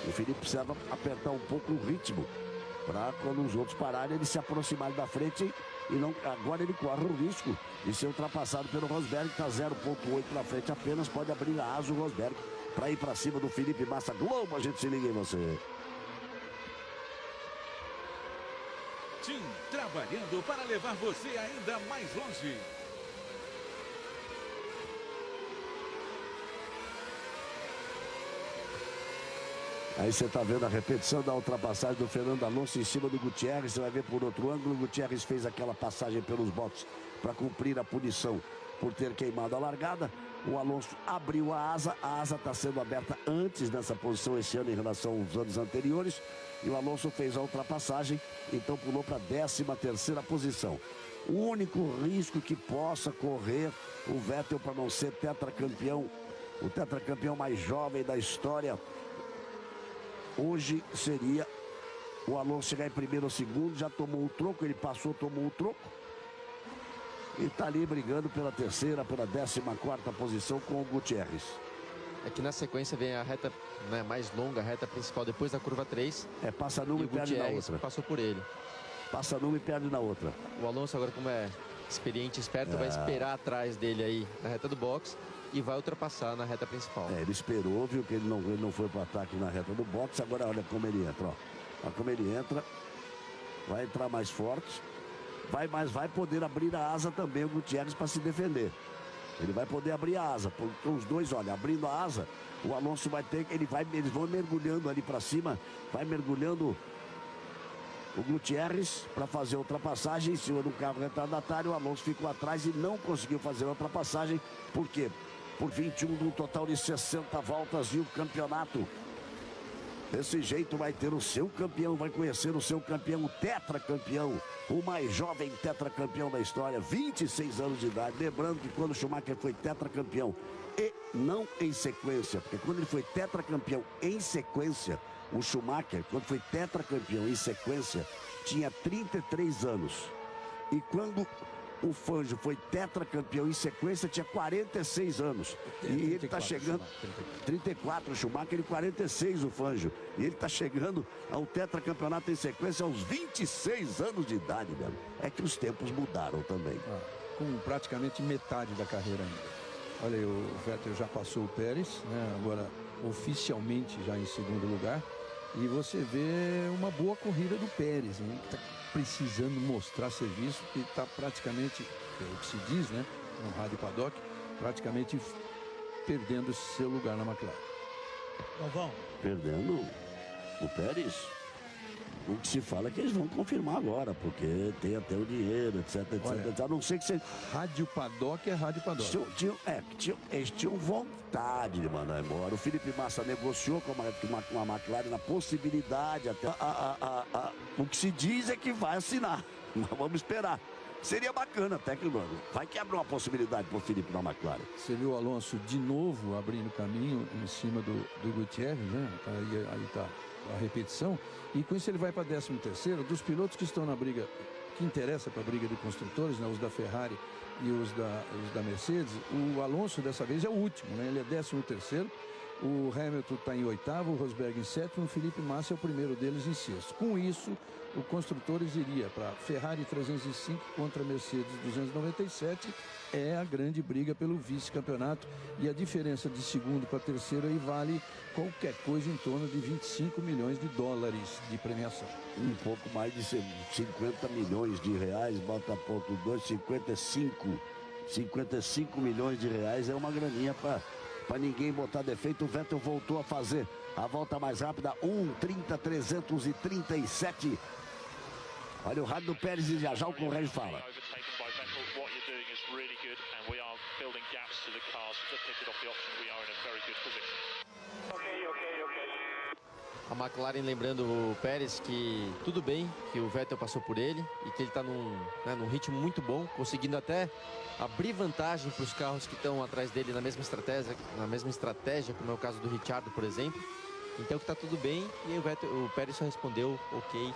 O Felipe precisava apertar um pouco o ritmo para quando os outros pararem, ele se aproximar da frente e não, agora ele corre o risco de ser ultrapassado pelo Rosberg, que está 0,8 na frente apenas, pode abrir a asa o Rosberg para ir para cima do Felipe Massa. Globo, a gente se liga em você. Tim trabalhando para levar você ainda mais longe. Aí você está vendo a repetição da ultrapassagem do Fernando Alonso em cima do Gutierrez. Você vai ver por outro ângulo. O Gutierrez fez aquela passagem pelos boxes para cumprir a punição por ter queimado a largada. O Alonso abriu a asa está sendo aberta antes dessa posição esse ano em relação aos anos anteriores. E o Alonso fez a ultrapassagem, então pulou para a 13ª posição. O único risco que possa correr o Vettel para não ser tetracampeão, o tetracampeão mais jovem da história, hoje seria o Alonso chegar em primeiro ou segundo. Já tomou um troco, ele passou, tomou um troco. E está ali brigando pela 3ª, pela 14ª posição com o Gutierrez. É que na sequência vem a reta, né, mais longa, a reta principal depois da curva 3. Passa numa e perde na outra. Passou por ele. Passa numa e perde na outra. O Alonso agora, como é experiente, esperto, vai esperar atrás dele aí na reta do box e vai ultrapassar na reta principal. Ele esperou, viu que ele não foi para o ataque na reta do box. Agora olha como ele entra, ó. Olha como ele entra. Vai entrar mais forte. mas vai poder abrir a asa também o Gutierrez para se defender. Ele vai poder abrir a asa, porque os dois, olha, abrindo a asa, o Alonso vai ter, eles vão mergulhando ali para cima, vai mergulhando o Gutierrez para fazer a ultrapassagem em cima do carro retardatário. O Alonso ficou atrás e não conseguiu fazer a ultrapassagem, por quê? Por 21 de um total de 60 voltas e o campeonato. Desse jeito vai ter o seu campeão, vai conhecer o seu campeão, o tetracampeão, o mais jovem tetracampeão da história, 26 anos de idade. Lembrando que quando o Schumacher foi tetracampeão e não em sequência, porque quando ele foi tetracampeão em sequência, o Schumacher, quando foi tetracampeão em sequência, tinha 33 anos. E quando o Fangio foi tetracampeão em sequência, tinha 46 anos. E ele está chegando... 34 o Schumacher e 46 o Fangio. E ele está chegando ao tetracampeonato em sequência aos 26 anos de idade, velho. É que os tempos mudaram também. Com praticamente metade da carreira ainda. Olha aí, o Vettel já passou o Pérez, né? Agora oficialmente já em segundo lugar. E você vê uma boa corrida do Pérez, hein? Que tá precisando mostrar serviço, que está praticamente, é o que se diz, né, no rádio paddock, praticamente perdendo seu lugar na McLaren. Galvão. Perdendo o Pérez? O que se fala é que eles vão confirmar agora, porque tem até o dinheiro, etc, etc. Olha, a não ser que você... Rádio paddock é rádio paddock. Eles tinham vontade de mandar embora. O Felipe Massa negociou com a McLaren na possibilidade, até o que se diz é que vai assinar. Mas vamos esperar. Seria bacana até que vai que abre uma possibilidade para o Felipe na McLaren. Você viu o Alonso de novo abrindo caminho em cima do Gutierrez, né? Aí está a repetição. E com isso ele vai para 13º. Dos pilotos que estão na briga, que interessa para a briga de construtores, né? Os da Ferrari e os da Mercedes, o Alonso dessa vez é o último, né? Ele é 13º. O Hamilton está em 8º, o Rosberg em 7º, o Felipe Massa é o primeiro deles em 6º. Com isso, o Construtores iria para Ferrari 305 contra Mercedes 297. É a grande briga pelo vice-campeonato. E a diferença de segundo para terceiro aí vale qualquer coisa em torno de 25 milhões de dólares de premiação. Um pouco mais de 50 milhões de reais, bota ponto 2, 55 milhões de reais é uma graninha para ninguém botar defeito. O Vettel voltou a fazer a volta mais rápida, 1:30.337. Olha o rádio do Pérez e já o Correio fala. A McLaren lembrando o Pérez que tudo bem que o Vettel passou por ele e que ele está num ritmo muito bom, conseguindo até abrir vantagem para os carros que estão atrás dele na mesma estratégia, como é o caso do Ricciardo, por exemplo. Então que está tudo bem e o Pérez só respondeu ok.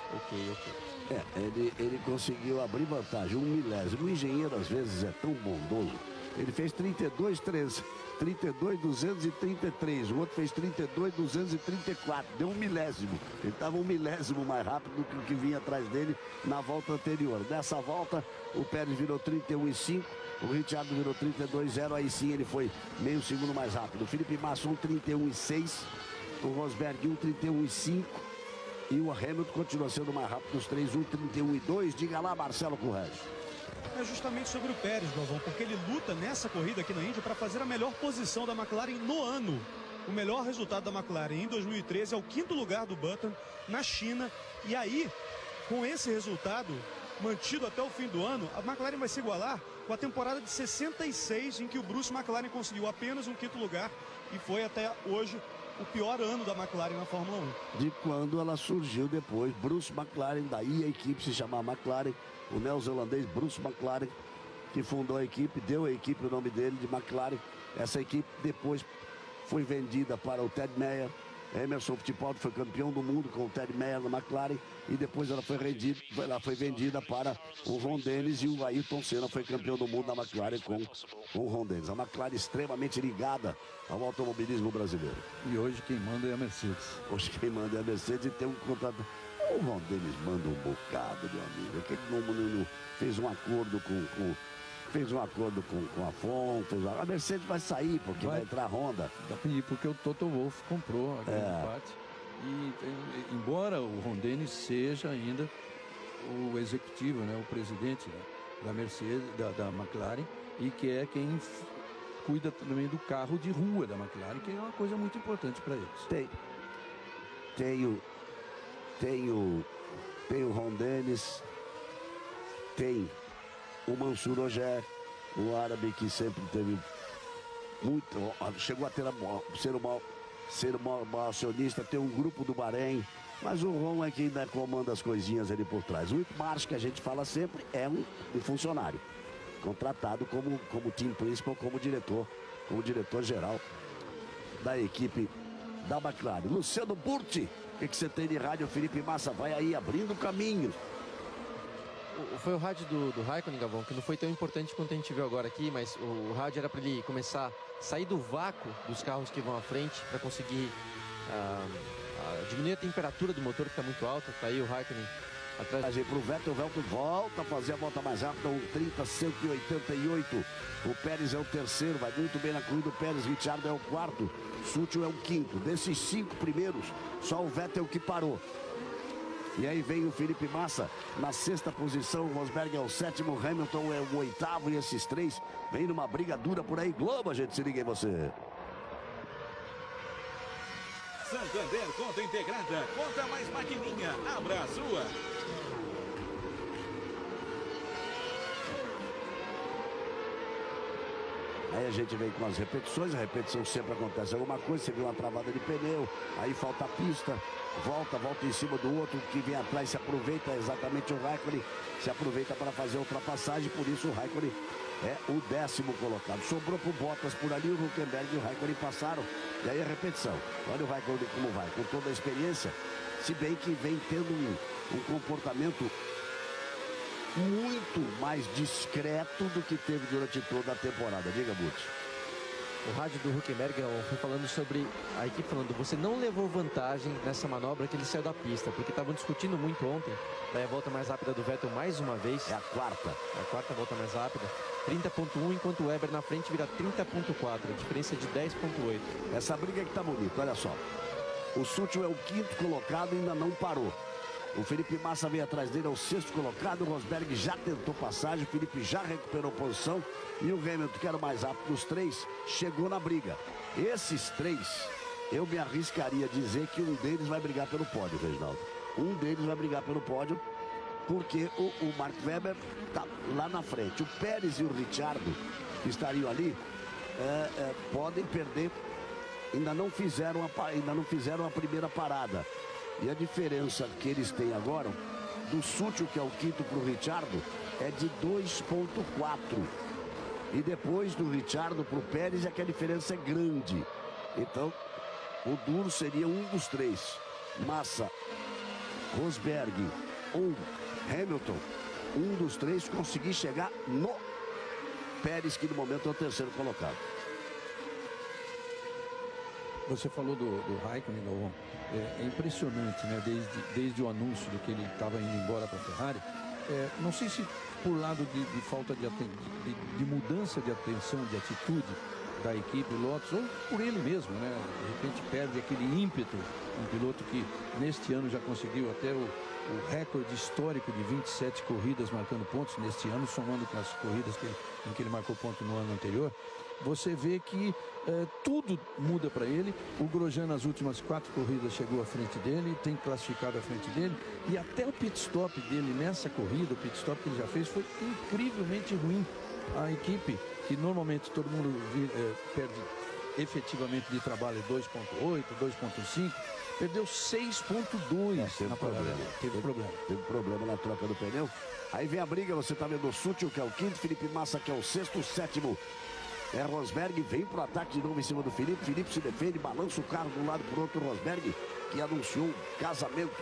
Ele conseguiu abrir vantagem, 1 milésimo. O engenheiro às vezes é tão bondoso. Ele fez 32.233, o outro fez 32.234, deu 1 milésimo. Ele estava 1 milésimo mais rápido do que o que vinha atrás dele na volta anterior. Nessa volta, o Pérez virou 31.5, o Ricciardo virou 32.0, aí sim ele foi meio segundo mais rápido. O Felipe Massa 1:31.6, o Rosberg 1:31.5 e o Hamilton continua sendo mais rápido dos três, 1:31.2. Diga lá, Marcelo Corrêa. É justamente sobre o Pérez, Galvão, porque ele luta nessa corrida aqui na Índia para fazer a melhor posição da McLaren no ano. O melhor resultado da McLaren em 2013 é o 5º lugar do Button na China. E aí, com esse resultado mantido até o fim do ano, a McLaren vai se igualar com a temporada de 66, em que o Bruce McLaren conseguiu apenas um 5º lugar e foi até hoje o pior ano da McLaren na Fórmula 1. De quando ela surgiu depois, Bruce McLaren, daí a equipe se chamava McLaren, o neozelandês Bruce McLaren, que fundou a equipe, deu à equipe o nome dele de McLaren. Essa equipe depois foi vendida para o Ted Mayer. Emerson Fittipaldi foi campeão do mundo com o Ted Mayer na McLaren e depois ela foi vendida para o Ron Dennis e o Ayrton Senna foi campeão do mundo na McLaren com o Ron Dennis. A McLaren extremamente ligada ao automobilismo brasileiro. E hoje quem manda é a Mercedes. Hoje quem manda é a Mercedes e tem um contrato. O Ron Dennis manda um bocado, meu amigo. Que não fez um acordo com a FOM. A Mercedes vai sair porque vai entrar a Honda. Porque o Toto Wolff comprou a grande parte. E embora o Ron Dennis seja ainda o executivo, né, o presidente da Mercedes, da McLaren, e que é quem cuida também do carro de rua da McLaren, que é uma coisa muito importante para eles. Tem o Ron Dennis, tem o Mansur Ogier, o árabe que sempre teve muito, chegou a ser o maior acionista, tem um grupo do Bahrein, mas o Ron é quem ainda comanda as coisinhas ali por trás. O Whit Marsh, que a gente fala sempre, é um funcionário, contratado como team principal, como diretor geral da equipe da McLaren. Luciano Burti, o que você tem de rádio? Felipe Massa vai aí abrindo caminho. Foi o rádio do Raikkonen, Galvão, que não foi tão importante quanto a gente viu agora aqui, mas o rádio era para ele começar a sair do vácuo dos carros que vão à frente para conseguir diminuir a temperatura do motor, que está muito alta. Tá aí o Raikkonen atrás. Para o Vettel volta a fazer a volta mais rápida, 1:30.188. O Pérez é o terceiro, vai muito bem na corrida. O Pérez, Ricciardo é o quarto, Sutil é o quinto. Desses 5 primeiros, só o Vettel que parou. E aí vem o Felipe Massa na 6ª posição, o Rosberg é o 7º, Hamilton é o 8º, e esses 3 vem numa briga dura por aí. Globo, a gente se liga em você. Santander Conta Integrada, conta mais maquininha, abra a sua. Aí a gente vem com as repetições, a repetição sempre acontece alguma coisa, você vê uma travada de pneu, aí falta a pista, volta em cima do outro, que vem atrás se aproveita, exatamente o Raikkonen, se aproveita para fazer a ultrapassagem, por isso o Raikkonen é o 10º colocado. Sobrou pro Bottas por ali, o Hülkenberg e o Raikkonen passaram, e aí a repetição. Olha o Raikkonen como vai, com toda a experiência, se bem que vem tendo um comportamento muito mais discreto do que teve durante toda a temporada. Diga, Butch. O rádio do Hülkenberg foi falando sobre a equipe, falando: você não levou vantagem nessa manobra que ele saiu da pista, porque estavam discutindo muito ontem. Daí a volta mais rápida do Vettel mais uma vez. É a quarta volta mais rápida, 30.1, enquanto o Weber na frente vira 30.4, a diferença de 10.8. Essa briga que tá bonita, olha só. O Sutil é o 5º colocado e ainda não parou. O Felipe Massa veio atrás dele, é o 6º colocado. O Rosberg já tentou passagem, o Felipe já recuperou posição. E o Hamilton, que era o mais rápido dos 3, chegou na briga. Esses 3, eu me arriscaria a dizer que um deles vai brigar pelo pódio, Reginaldo. Um deles vai brigar pelo pódio, porque o Mark Webber tá lá na frente. O Pérez e o Ricciardo, que estariam ali, podem perder. Ainda não fizeram a primeira parada. E a diferença que eles têm agora, do Sutil, que é o 5º, para o Ricciardo, é de 2.4. E depois do Ricciardo para o Pérez é que a diferença é grande. Então, o duro seria um dos 3. Massa, Rosberg ou Hamilton. Um dos 3 conseguir chegar no Pérez, que no momento é o 3º colocado. Você falou do Raikkonen, Galvão. É impressionante, né? Desde o anúncio de que ele estava indo embora para a Ferrari. Não sei se por lado de falta de mudança de atenção, de atitude da equipe Lotus, ou por ele mesmo, né? De repente perde aquele ímpeto. Um piloto que neste ano já conseguiu até o recorde histórico de 27 corridas marcando pontos neste ano, somando com as corridas em que ele marcou ponto no ano anterior. Você vê que tudo muda para ele. O Grosjean nas últimas 4 corridas chegou à frente dele, tem classificado à frente dele, e até o pit stop dele nessa corrida, o pit stop que ele já fez, foi incrivelmente ruim. A equipe, que normalmente todo mundo perde efetivamente de trabalho 2.8, 2.5, perdeu 6.2 na parada dele. Teve problema na troca do pneu. Aí vem a briga, você tá vendo o Sutil, que é o 5º, Felipe Massa, que é o 6º, o 7º é Rosberg, vem pro ataque de novo em cima do Felipe. Felipe se defende, balança o carro de um lado pro outro. Rosberg, que anunciou um casamento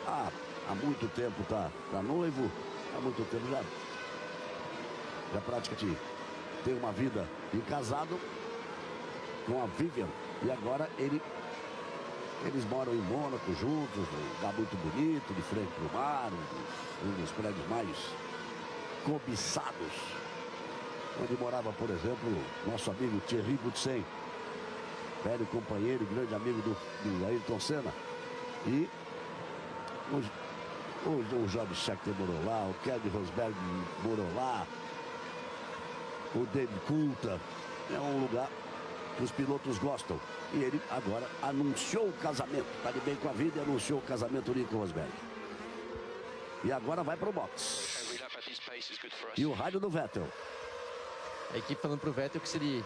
há muito tempo, tá noivo, há muito tempo já praticamente tem uma vida de casado com a Vivian, e agora eles moram em Mônaco juntos, um lugar muito bonito, de frente pro mar, um dos prédios mais cobiçados, onde morava, por exemplo, nosso amigo Thierry Boutsen, velho companheiro e grande amigo do Ayrton Senna. E O Job Scheckter morou lá, o Kevin Rosberg morou lá, o David Coulthard. É um lugar que os pilotos gostam. E ele agora anunciou o casamento. Está de bem com a vida e anunciou o casamento do Nico Rosberg. E agora vai para o box. E o rádio do Vettel. A equipe falando pro Vettel que se ele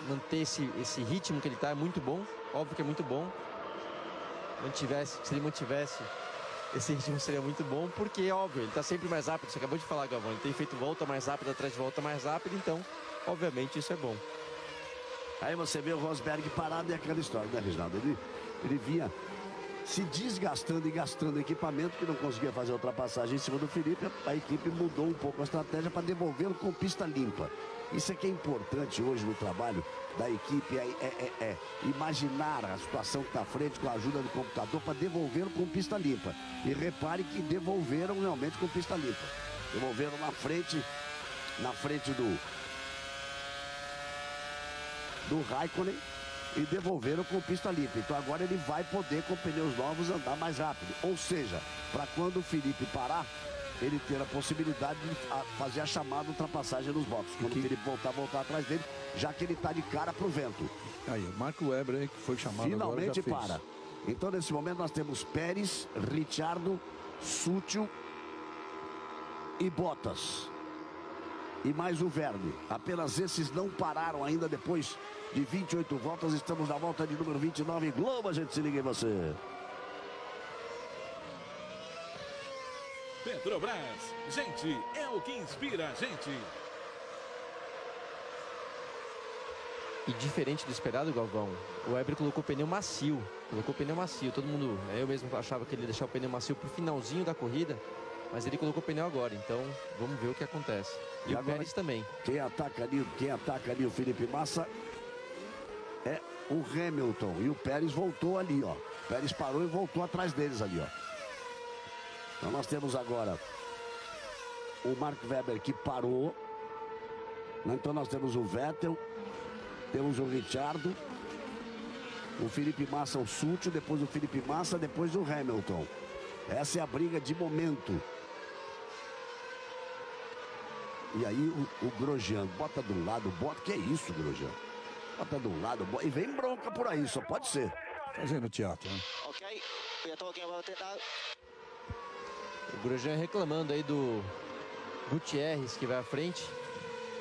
manter esse ritmo que ele tá é muito bom. Óbvio que é muito bom. Se ele mantivesse esse ritmo seria muito bom, porque óbvio, ele tá sempre mais rápido. Você acabou de falar, Galvão, ele tem feito volta mais rápida atrás de volta mais rápida, então obviamente isso é bom. Aí você vê o Rosberg parado e aquela história, né, Reginaldo? Ele vinha se desgastando e gastando equipamento, que não conseguia fazer a ultrapassagem em cima do Felipe. A equipe mudou um pouco a estratégia para devolvê-lo com pista limpa. Isso é que é importante hoje no trabalho da equipe, é imaginar a situação que está à frente com a ajuda do computador para devolvê-lo com pista limpa. E repare que devolveram realmente com pista limpa. Devolveram na frente do Raikkonen e devolveram com pista limpa. Então agora ele vai poder, com pneus novos, andar mais rápido. Ou seja, para quando o Felipe parar, ele ter a possibilidade de fazer a chamada ultrapassagem nos boxes. Quando o Felipe voltar atrás dele, já que ele está de cara pro vento. Aí, o Marco Webber, que foi chamado finalmente agora, já para. Então, nesse momento, nós temos Pérez, Ricciardo, Sutil e Bottas. E mais o Verne. Apenas esses não pararam ainda depois de 28 voltas. Estamos na volta de número 29. Globo, a gente se liga em você. Petrobras, gente, é o que inspira a gente. E diferente do esperado, Galvão, o Webber colocou pneu macio. Todo mundo, eu mesmo achava que ele ia deixar o pneu macio pro finalzinho da corrida, mas ele colocou pneu agora, então vamos ver o que acontece. E o agora, Pérez também. Quem ataca ali o Felipe Massa é o Hamilton. E o Pérez voltou ali, ó. O Pérez parou e voltou atrás deles ali, ó. Então nós temos agora o Mark Webber que parou. Então nós temos o Vettel, temos o Ricciardo, o Felipe Massa, o Sutil, depois o Felipe Massa, depois o Hamilton. Essa é a briga de momento. E aí o Grosjean bota de um lado, que é isso, Grosjean? Bota de um lado, e vem bronca por aí, só pode ser. Fazendo teatro, né? Ok, we are talking about it now. O Grosjean reclamando aí do Gutierrez que vai à frente.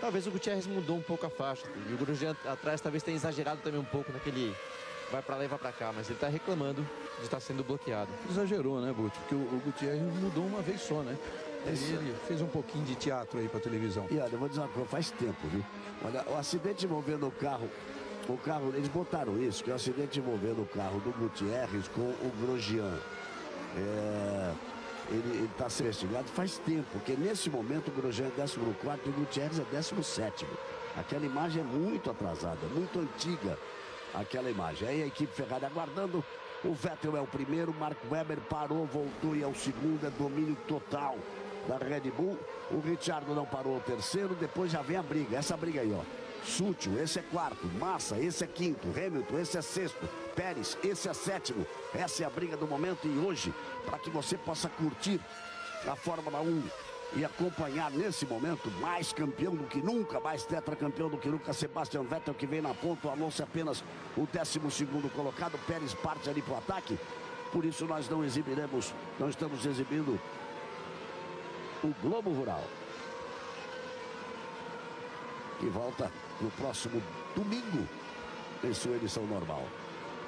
Talvez o Gutierrez mudou um pouco a faixa. E o Grosjean atrás talvez tenha exagerado também um pouco naquele vai pra lá e vai pra cá. Mas ele tá reclamando de estar sendo bloqueado. Exagerou, né, Butch? Porque o Gutierrez mudou uma vez só, né? Ele fez um pouquinho de teatro aí pra televisão. E olha, eu vou dizer uma coisa, faz tempo, viu? Olha, o acidente envolvendo o carro, eles botaram isso, que é o acidente envolvendo o carro do Gutierrez com o Grosjean. Ele está sendo investigado faz tempo, porque nesse momento o Grosjean é 14º e o Gutierrez é 17º. Aquela imagem é muito atrasada, muito antiga, aquela imagem. Aí a equipe Ferrari aguardando, o Vettel é o primeiro, o Mark Webber parou, voltou e é o segundo, é domínio total da Red Bull. O Ricciardo não parou, o terceiro, depois já vem a briga, essa briga aí, ó. Sutil, esse é quarto, Massa, esse é quinto, Hamilton, esse é sexto, Pérez, esse é sétimo. Essa é a briga do momento e hoje, para que você possa curtir a Fórmula 1 e acompanhar nesse momento, mais campeão do que nunca, mais tetracampeão do que nunca, Sebastian Vettel que vem na ponta, o Alonso é apenas o 12º colocado, Pérez parte ali para o ataque, por isso nós não estamos exibindo o Globo Rural, que volta no próximo domingo em sua edição normal.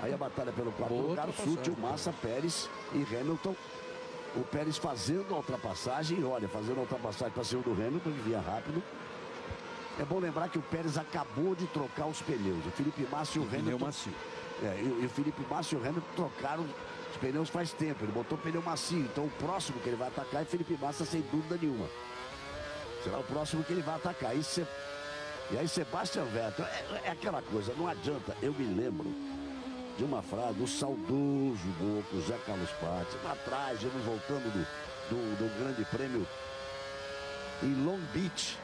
Aí a batalha pelo quarto lugar, Sutil, Massa, Pérez e Hamilton. O Pérez fazendo a ultrapassagem, fazendo a ultrapassagem para cima do Hamilton, que vinha rápido. É bom lembrar que o Pérez acabou de trocar os pneus. O Felipe Massa e o Hamilton... macio. E o Felipe Massa e o Hamilton trocaram os pneus faz tempo. Ele botou pneu macio. Então o próximo que ele vai atacar é Felipe Massa, sem dúvida nenhuma. Será o próximo que ele vai atacar. E aí Sebastian Vettel, é aquela coisa, não adianta. Eu me lembro de uma frase do saudoso louco Zé Carlos Patti, lá atrás, ele voltando do grande prêmio em Long Beach,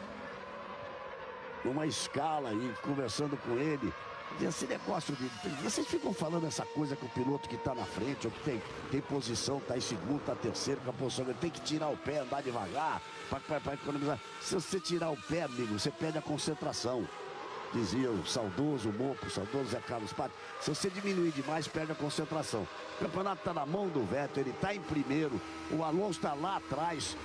numa escala e conversando com ele, Esse negócio de... Vocês ficam falando essa coisa com o piloto que está na frente, ou que tem posição, está em segundo, está terceiro, com a posição, ele tem que tirar o pé, andar devagar, para economizar. Se você tirar o pé, amigo, você perde a concentração. Dizia o saudoso Mopo, o saudoso Zé Carlos Pato. Se você diminuir demais, perde a concentração. O campeonato está na mão do Vettel, ele está em primeiro, o Alonso está lá atrás.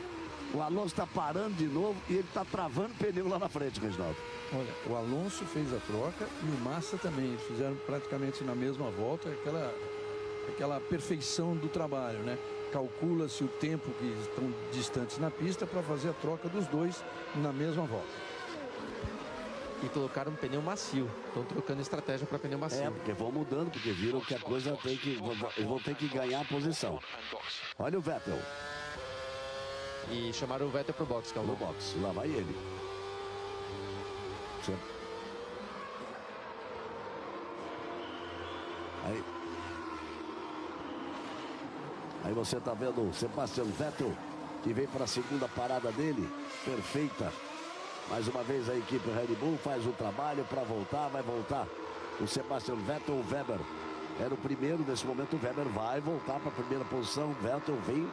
O Alonso está parando de novo e ele está travando o pneu lá na frente, Reginaldo. Olha, o Alonso fez a troca e o Massa também. Eles fizeram praticamente na mesma volta aquela perfeição do trabalho, né? Calcula-se o tempo que estão distantes na pista para fazer a troca dos dois na mesma volta. E colocaram um pneu macio. Estão trocando estratégia para pneu macio. É, porque vão mudando, porque viram que a coisa tem que... Eles vão ter que ganhar a posição. Olha o Vettel. E chamaram o Vettel pro box, Calvão. No box, lá vai ele. Aí você tá vendo o Sebastian Vettel, que vem para a segunda parada dele, perfeita. Mais uma vez a equipe Red Bull faz o trabalho para voltar, vai voltar. O Sebastian Vettel, o Weber era o primeiro, nesse momento o Weber vai voltar para a primeira posição, o Vettel vem.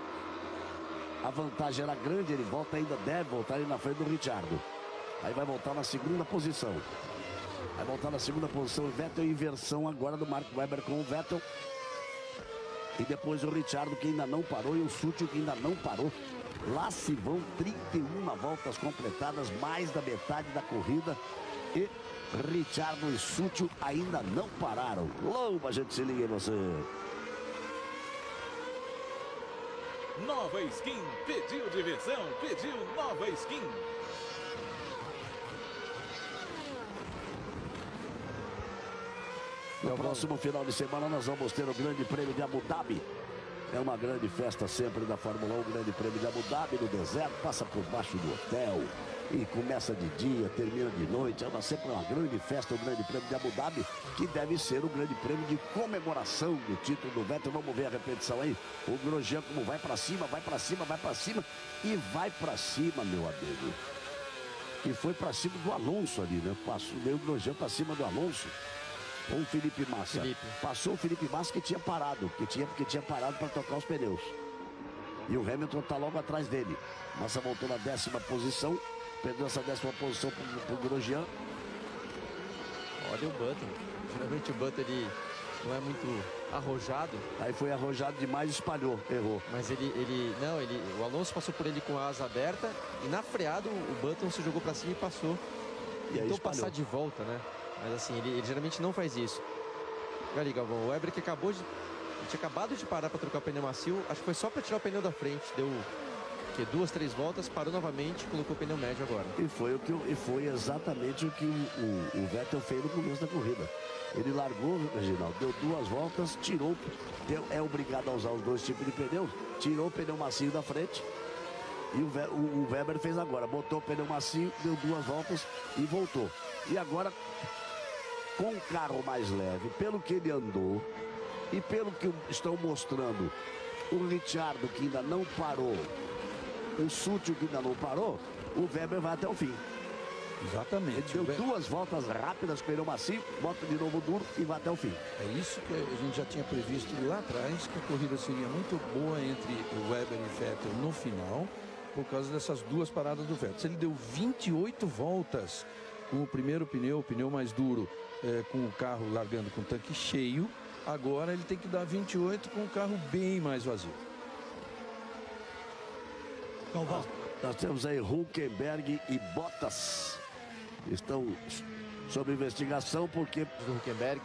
A vantagem era grande, ele volta ainda, deve voltar ali na frente do Ricciardo. Aí vai voltar na segunda posição. Vai voltar na segunda posição, o Vettel, inversão agora do Mark Webber com o Vettel. E depois o Ricciardo, que ainda não parou, e o Sutil, que ainda não parou. Lá se vão 31 voltas completadas, mais da metade da corrida. E Ricciardo e Sutil ainda não pararam. Logo, a gente se liga em você. Nova skin, pediu diversão, pediu nova skin. No próximo final de semana nós vamos ter o Grande Prêmio de Abu Dhabi. É uma grande festa sempre da Fórmula 1, o Grande Prêmio de Abu Dhabi, no deserto, passa por baixo do hotel e começa de dia, termina de noite. É sempre uma grande festa, o Grande Prêmio de Abu Dhabi, que deve ser o Grande Prêmio de comemoração do título do Vettel. Vamos ver a repetição aí. O Grosjean como vai para cima, vai para cima, vai para cima e vai para cima, meu amigo. E foi para cima do Alonso ali, né? Passou meio o Grosjean para cima do Alonso. Com o Felipe Massa. Passou o Felipe Massa que tinha parado, porque tinha parado para tocar os pneus. E o Hamilton está logo atrás dele. Massa voltou na 10ª posição, perdeu essa 10ª posição para o Grosjean. Olha o Button. Geralmente o Button ele não é muito arrojado. Aí foi arrojado demais, espalhou, errou. Mas o Alonso passou por ele com a asa aberta e na freada o Button se jogou para cima e passou. E tentou passar de volta, né? Mas assim, ele geralmente não faz isso. Olha ali, Galvão, o Weber que tinha acabado de parar para trocar o pneu macio, acho que foi só para tirar o pneu da frente. Deu 2, 3 voltas, parou novamente, colocou o pneu médio agora. E foi exatamente o que o Vettel fez no começo da corrida. Ele largou, Reginaldo, deu 2 voltas, tirou, é obrigado a usar os 2 tipos de pneus, tirou o pneu macio da frente. E o Weber fez agora, botou o pneu macio, deu 2 voltas e voltou. E agora, com o carro mais leve, pelo que ele andou e pelo que estão mostrando, o Ricciardo que ainda não parou, o Sutil que ainda não parou, o Weber vai até o fim. Exatamente. Ele deu 2 voltas rápidas, pneu macio, bota de novo duro e vai até o fim. É isso que a gente já tinha previsto lá atrás, que a corrida seria muito boa entre o Weber e Vettel no final, por causa dessas 2 paradas do Vettel. Ele deu 28 voltas com o primeiro pneu, o pneu mais duro, com o carro largando com o tanque cheio. Agora ele tem que dar 28 com o carro bem mais vazio. Nós temos aí Hülkenberg e Bottas. Estão sob investigação porque... Do Hülkenberg,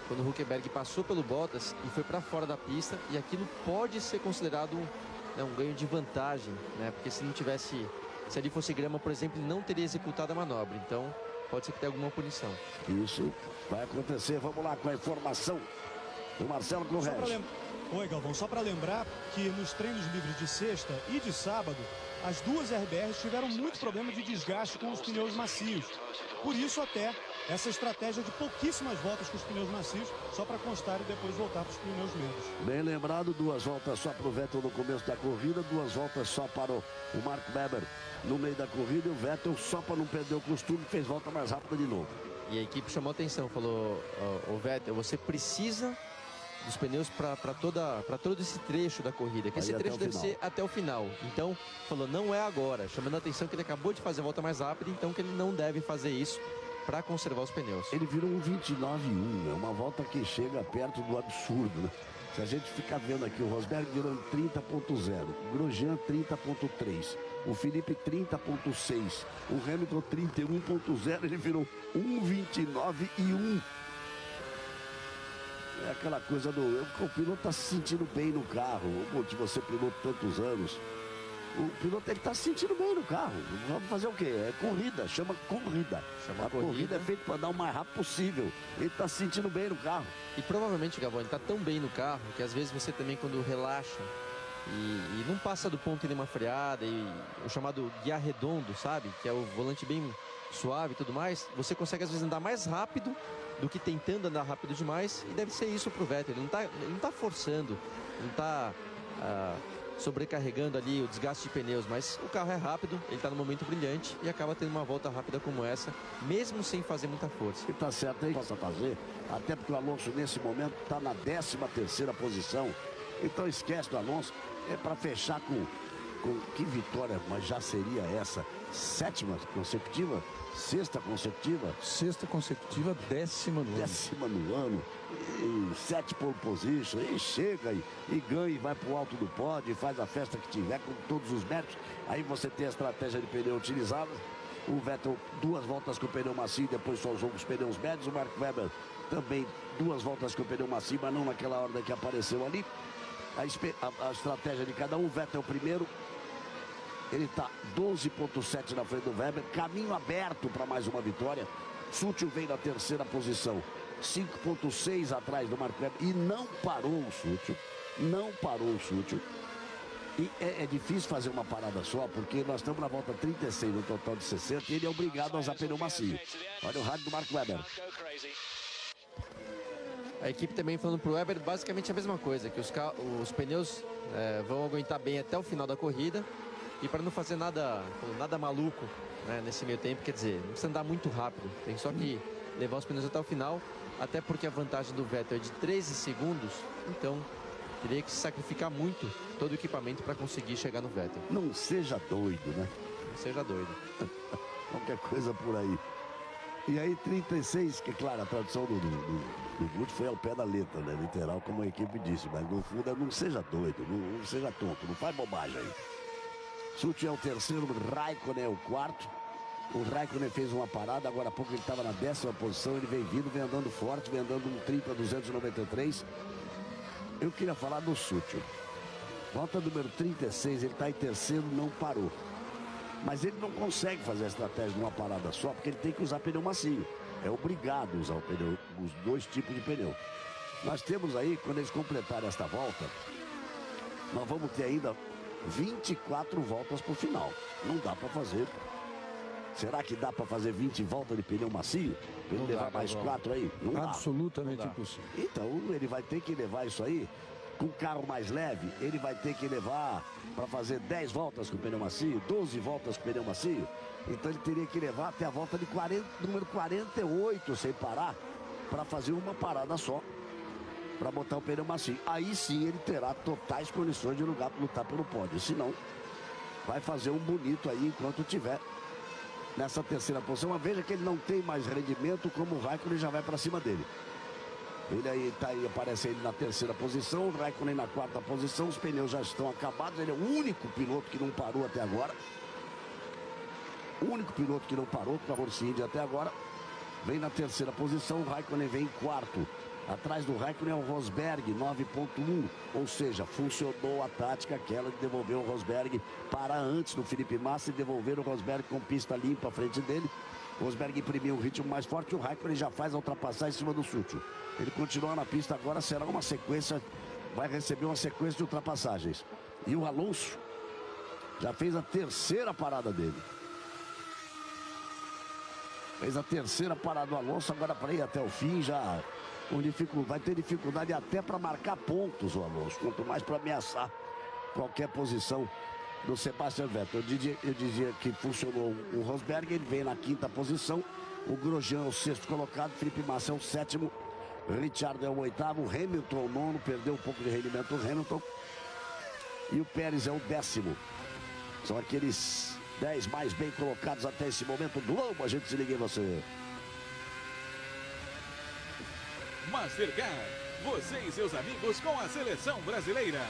quando o Hülkenberg passou pelo Bottas e foi para fora da pista, e aquilo pode ser considerado um ganho de vantagem, né? Porque se ali fosse grama, por exemplo, ele não teria executado a manobra. Então, pode ser que tenha alguma punição. Isso vai acontecer. Vamos lá com a informação do Marcelo Correia. Oi, Galvão. Só para lembrar que nos treinos livres de sexta e de sábado, as 2 RBRs tiveram muito problema de desgaste com os pneus macios. Por isso, até essa estratégia de pouquíssimas voltas com os pneus macios, só para constar e depois voltar para os pneus médios. Bem lembrado, 2 voltas só para o Vettel no começo da corrida, 2 voltas só para o Mark Webber no meio da corrida, e o Vettel, só para não perder o costume, fez volta mais rápida de novo. E a equipe chamou atenção, falou, ô Vettel, você precisa dos pneus para todo esse trecho da corrida, que esse trecho deve ser até o final. Então, falou, não é agora, chamando a atenção que ele acabou de fazer a volta mais rápida, então que ele não deve fazer isso para conservar os pneus. Ele virou um 29,1, é uma volta que chega perto do absurdo, né? Se a gente ficar vendo aqui, o Rosberg virou 30.0, o Grosjean 30.3, o Felipe 30.6, o Hamilton 31.0, ele virou 1,29,1. É aquela coisa o piloto tá se sentindo bem no carro. Você piloto tantos anos. O piloto ele tá se sentindo bem no carro. Vamos fazer o quê? É corrida, chama corrida. A corrida é feita para dar o mais rápido possível. Ele tá se sentindo bem no carro. E provavelmente, Galvão, ele tá tão bem no carro que às vezes você também, quando relaxa e não passa do ponto e uma freada, e o chamado guiar redondo, sabe? Que é o volante bem suave e tudo mais, você consegue às vezes andar mais rápido do que tentando andar rápido demais, e deve ser isso pro Vettel. Ele não tá forçando, não tá sobrecarregando ali o desgaste de pneus, mas o carro é rápido, ele tá no momento brilhante e acaba tendo uma volta rápida como essa, mesmo sem fazer muita força. E tá certo aí, possa fazer, até porque o Alonso nesse momento tá na 13ª posição, então esquece do Alonso, é para fechar com que vitória, mas já seria essa 7ª consecutiva? 6ª consecutiva? 6ª consecutiva, 10ª no ano. 10ª no ano. E 7 pole position. E chega e ganha e vai pro alto do pódio e faz a festa que tiver com todos os méritos. Aí você tem a estratégia de pneu utilizada. O Vettel 2 voltas com o pneu macio, depois só usou com os pneus médios. O Mark Webber também 2 voltas com o pneu macio, mas não naquela ordem que apareceu ali. A estratégia de cada um. O Vettel primeiro. Ele está 12,7 na frente do Weber, caminho aberto para mais uma vitória. Sutil vem na 3ª posição, 5,6 atrás do Mark Webber, e não parou o Sutil. E é difícil fazer uma parada só, porque nós estamos na volta 36 no total de 60 e ele é obrigado a usar pneu macio. Olha o rádio do Mark Webber. A equipe também falando pro Webber basicamente a mesma coisa, que os pneus vão aguentar bem até o final da corrida. E para não fazer nada maluco, né, nesse meio tempo, quer dizer, não precisa andar muito rápido. Tem só que levar os pneus até o final, até porque a vantagem do Vettel é de 13 segundos. Então, teria que se sacrificar muito todo o equipamento para conseguir chegar no Vettel. Não seja doido, né? Não seja doido. Qualquer coisa por aí. E aí, 36, que claro, a tradução do Guti foi ao pé da letra, né? Literal, como a equipe disse. Mas no fundo, não seja doido, não seja tonto, não faz bobagem aí. Sutil é o 3º, Raikkonen é o 4º. O Raikkonen fez uma parada, agora há pouco ele estava na 10ª posição, ele vem andando forte, vem andando um 30,293. Eu queria falar do Sutil. Volta número 36, ele está em 3º, não parou. Mas ele não consegue fazer a estratégia de uma parada só, porque ele tem que usar pneu macio. É obrigado a usar os 2 tipos de pneu. Nós temos aí, quando eles completarem esta volta, nós vamos ter ainda 24 voltas para o final. Não dá para fazer. Será que dá para fazer 20 voltas de pneu macio? Ele levar mais 4 aí? Não dá. Absolutamente impossível. Então ele vai ter que levar isso aí com carro mais leve. Ele vai ter que levar para fazer 10 voltas com pneu macio, 12 voltas com pneu macio. Então ele teria que levar até a volta de número 48 sem parar, para fazer uma parada só, para botar o pneu macio. Aí sim ele terá totais condições de lutar pelo pódio. Senão, vai fazer um bonito aí enquanto tiver nessa 3ª posição. Mas veja que ele não tem mais rendimento, como o Raikkonen já vai para cima dele. Ele aí aparece ele na 3ª posição, o Raikkonen na 4ª posição, os pneus já estão acabados. Ele é o único piloto que não parou até agora. O único piloto que não parou, que a Force India até agora. Vem na 3ª posição, o Raikkonen vem em 4º. Atrás do Raikkonen é o Rosberg, 9,1. Ou seja, funcionou a tática aquela de devolver o Rosberg para antes do Felipe Massa e devolver o Rosberg com pista limpa à frente dele. O Rosberg imprimiu um ritmo mais forte, o Raikkonen já faz a ultrapassagem em cima do Sutil. Ele continua na pista agora, será uma sequência, vai receber uma sequência de ultrapassagens. E o Alonso já fez a 3ª parada dele. Fez a 3ª parada do Alonso, agora para ir até o fim já... vai ter dificuldade até para marcar pontos o Alonso, quanto mais para ameaçar qualquer posição do Sebastian Vettel. Eu dizia que funcionou o Rosberg, ele vem na 5ª posição, O Grosjean é o 6º colocado, Felipe Massa é o 7º, Ricciardo é o 8º, Hamilton é o 9º, perdeu um pouco de rendimento o Hamilton. E o Pérez é o 10º. São aqueles 10 mais bem colocados até esse momento. Globo, a gente se liga em você. Mastercard, você e seus amigos com a seleção brasileira.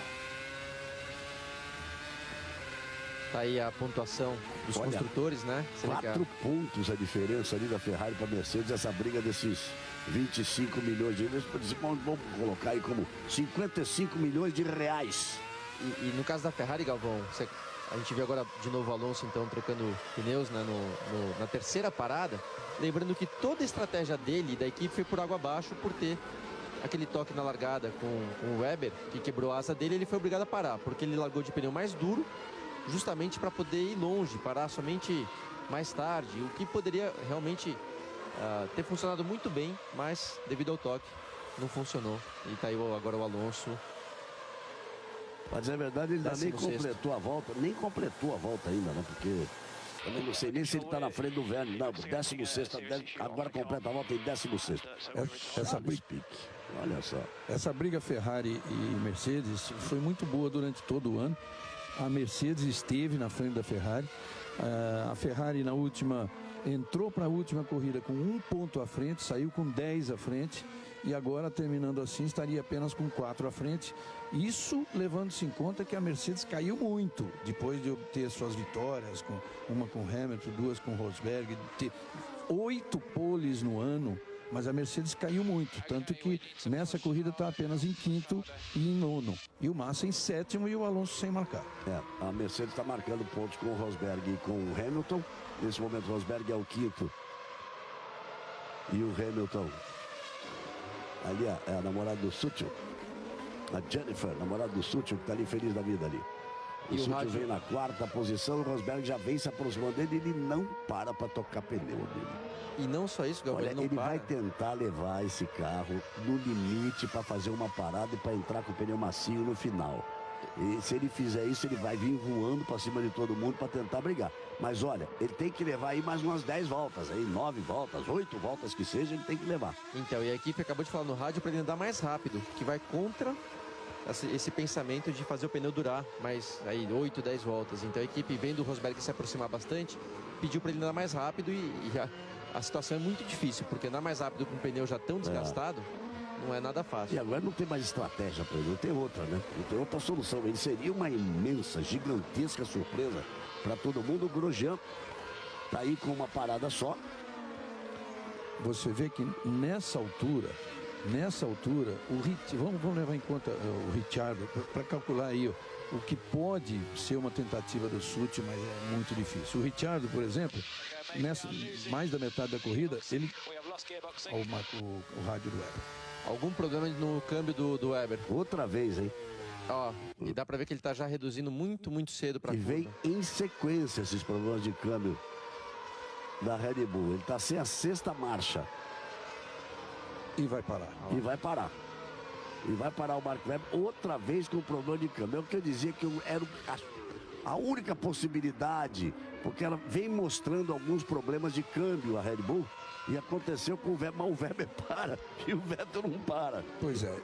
Tá aí a pontuação dos Olha, construtores, né? 4 pontos a diferença ali da Ferrari para a Mercedes, essa briga desses 25 milhões de euros, vamos colocar aí como 55 milhões de reais. E no caso da Ferrari, Galvão, a gente viu agora de novo o Alonso então trocando pneus, né, na terceira parada. Lembrando que toda a estratégia dele e da equipe foi por água abaixo por ter aquele toque na largada com o Weber, que quebrou a asa dele. Ele foi obrigado a parar, porque ele largou de pneu mais duro, justamente para poder ir longe, parar somente mais tarde, o que poderia realmente ter funcionado muito bem, mas devido ao toque não funcionou. E tá aí agora o Alonso. Pra dizer a verdade, ele ainda nem completou a volta, ainda, né? Porque eu não sei nem se ele tá na frente do velho. Não, 16º, agora completa a volta em 16º. Olha só. Essa briga Ferrari e Mercedes foi muito boa durante todo o ano. A Mercedes esteve na frente da Ferrari. A Ferrari na última entrou para a última corrida com 1 ponto à frente, saiu com 10 à frente. E agora, terminando assim, estaria apenas com 4 à frente. Isso levando-se em conta que a Mercedes caiu muito, depois de obter suas vitórias, uma com Hamilton, 2 com Rosberg, ter 8 poles no ano, mas a Mercedes caiu muito, tanto que nessa corrida está apenas em 5º e em 9º. E o Massa em 7º e o Alonso sem marcar. A Mercedes está marcando pontos com o Rosberg e com o Hamilton. Nesse momento, o Rosberg é o 5º. E o Hamilton... Ali é a namorada do Sutil, a Jennifer, namorada do Sutil, que está ali feliz da vida ali. O Sutil vem na 4ª posição, o Rosberg já vem se aproximando dele, ele não para tocar pneu dele. E não só isso, Gabriel, ele vai tentar levar esse carro no limite para fazer uma parada e para entrar com o pneu macio no final. E se ele fizer isso, ele vai vir voando para cima de todo mundo para tentar brigar. Mas olha, ele tem que levar aí mais umas 10 voltas, aí 9 voltas, 8 voltas que seja, ele tem que levar. Então, e a equipe acabou de falar no rádio para ele andar mais rápido, que vai contra esse pensamento de fazer o pneu durar mais aí 8, 10 voltas. Então a equipe, vendo o Rosberg se aproximar bastante, pediu para ele andar mais rápido e a situação é muito difícil, porque andar mais rápido com o pneu já tão desgastado, não é nada fácil. E agora não tem mais estratégia para ele, não tem outra, né? Não tem outra solução. Ele seria uma imensa, gigantesca surpresa para todo mundo. O Grosjean tá aí com uma parada só. Você vê que nessa altura, vamos levar em conta o Ricciardo para calcular aí o que pode ser uma tentativa do Sutil, mas é muito difícil. O Ricciardo, por exemplo, nessa mais da metade da corrida, ele... o rádio do Weber. Algum problema no câmbio do Weber. Outra vez, hein? Ó, e dá pra ver que ele tá já reduzindo muito cedo pra curva. E vem em sequência esses problemas de câmbio da Red Bull. Ele tá sem a 6ª marcha. E vai parar. E vai parar. E vai parar o Mark Webber outra vez com o problema de câmbio. É o que eu dizia que era a única possibilidade, porque ela vem mostrando alguns problemas de câmbio, a Red Bull. E aconteceu com o Weber, mas o Weber para e o Vettel não para. Pois é,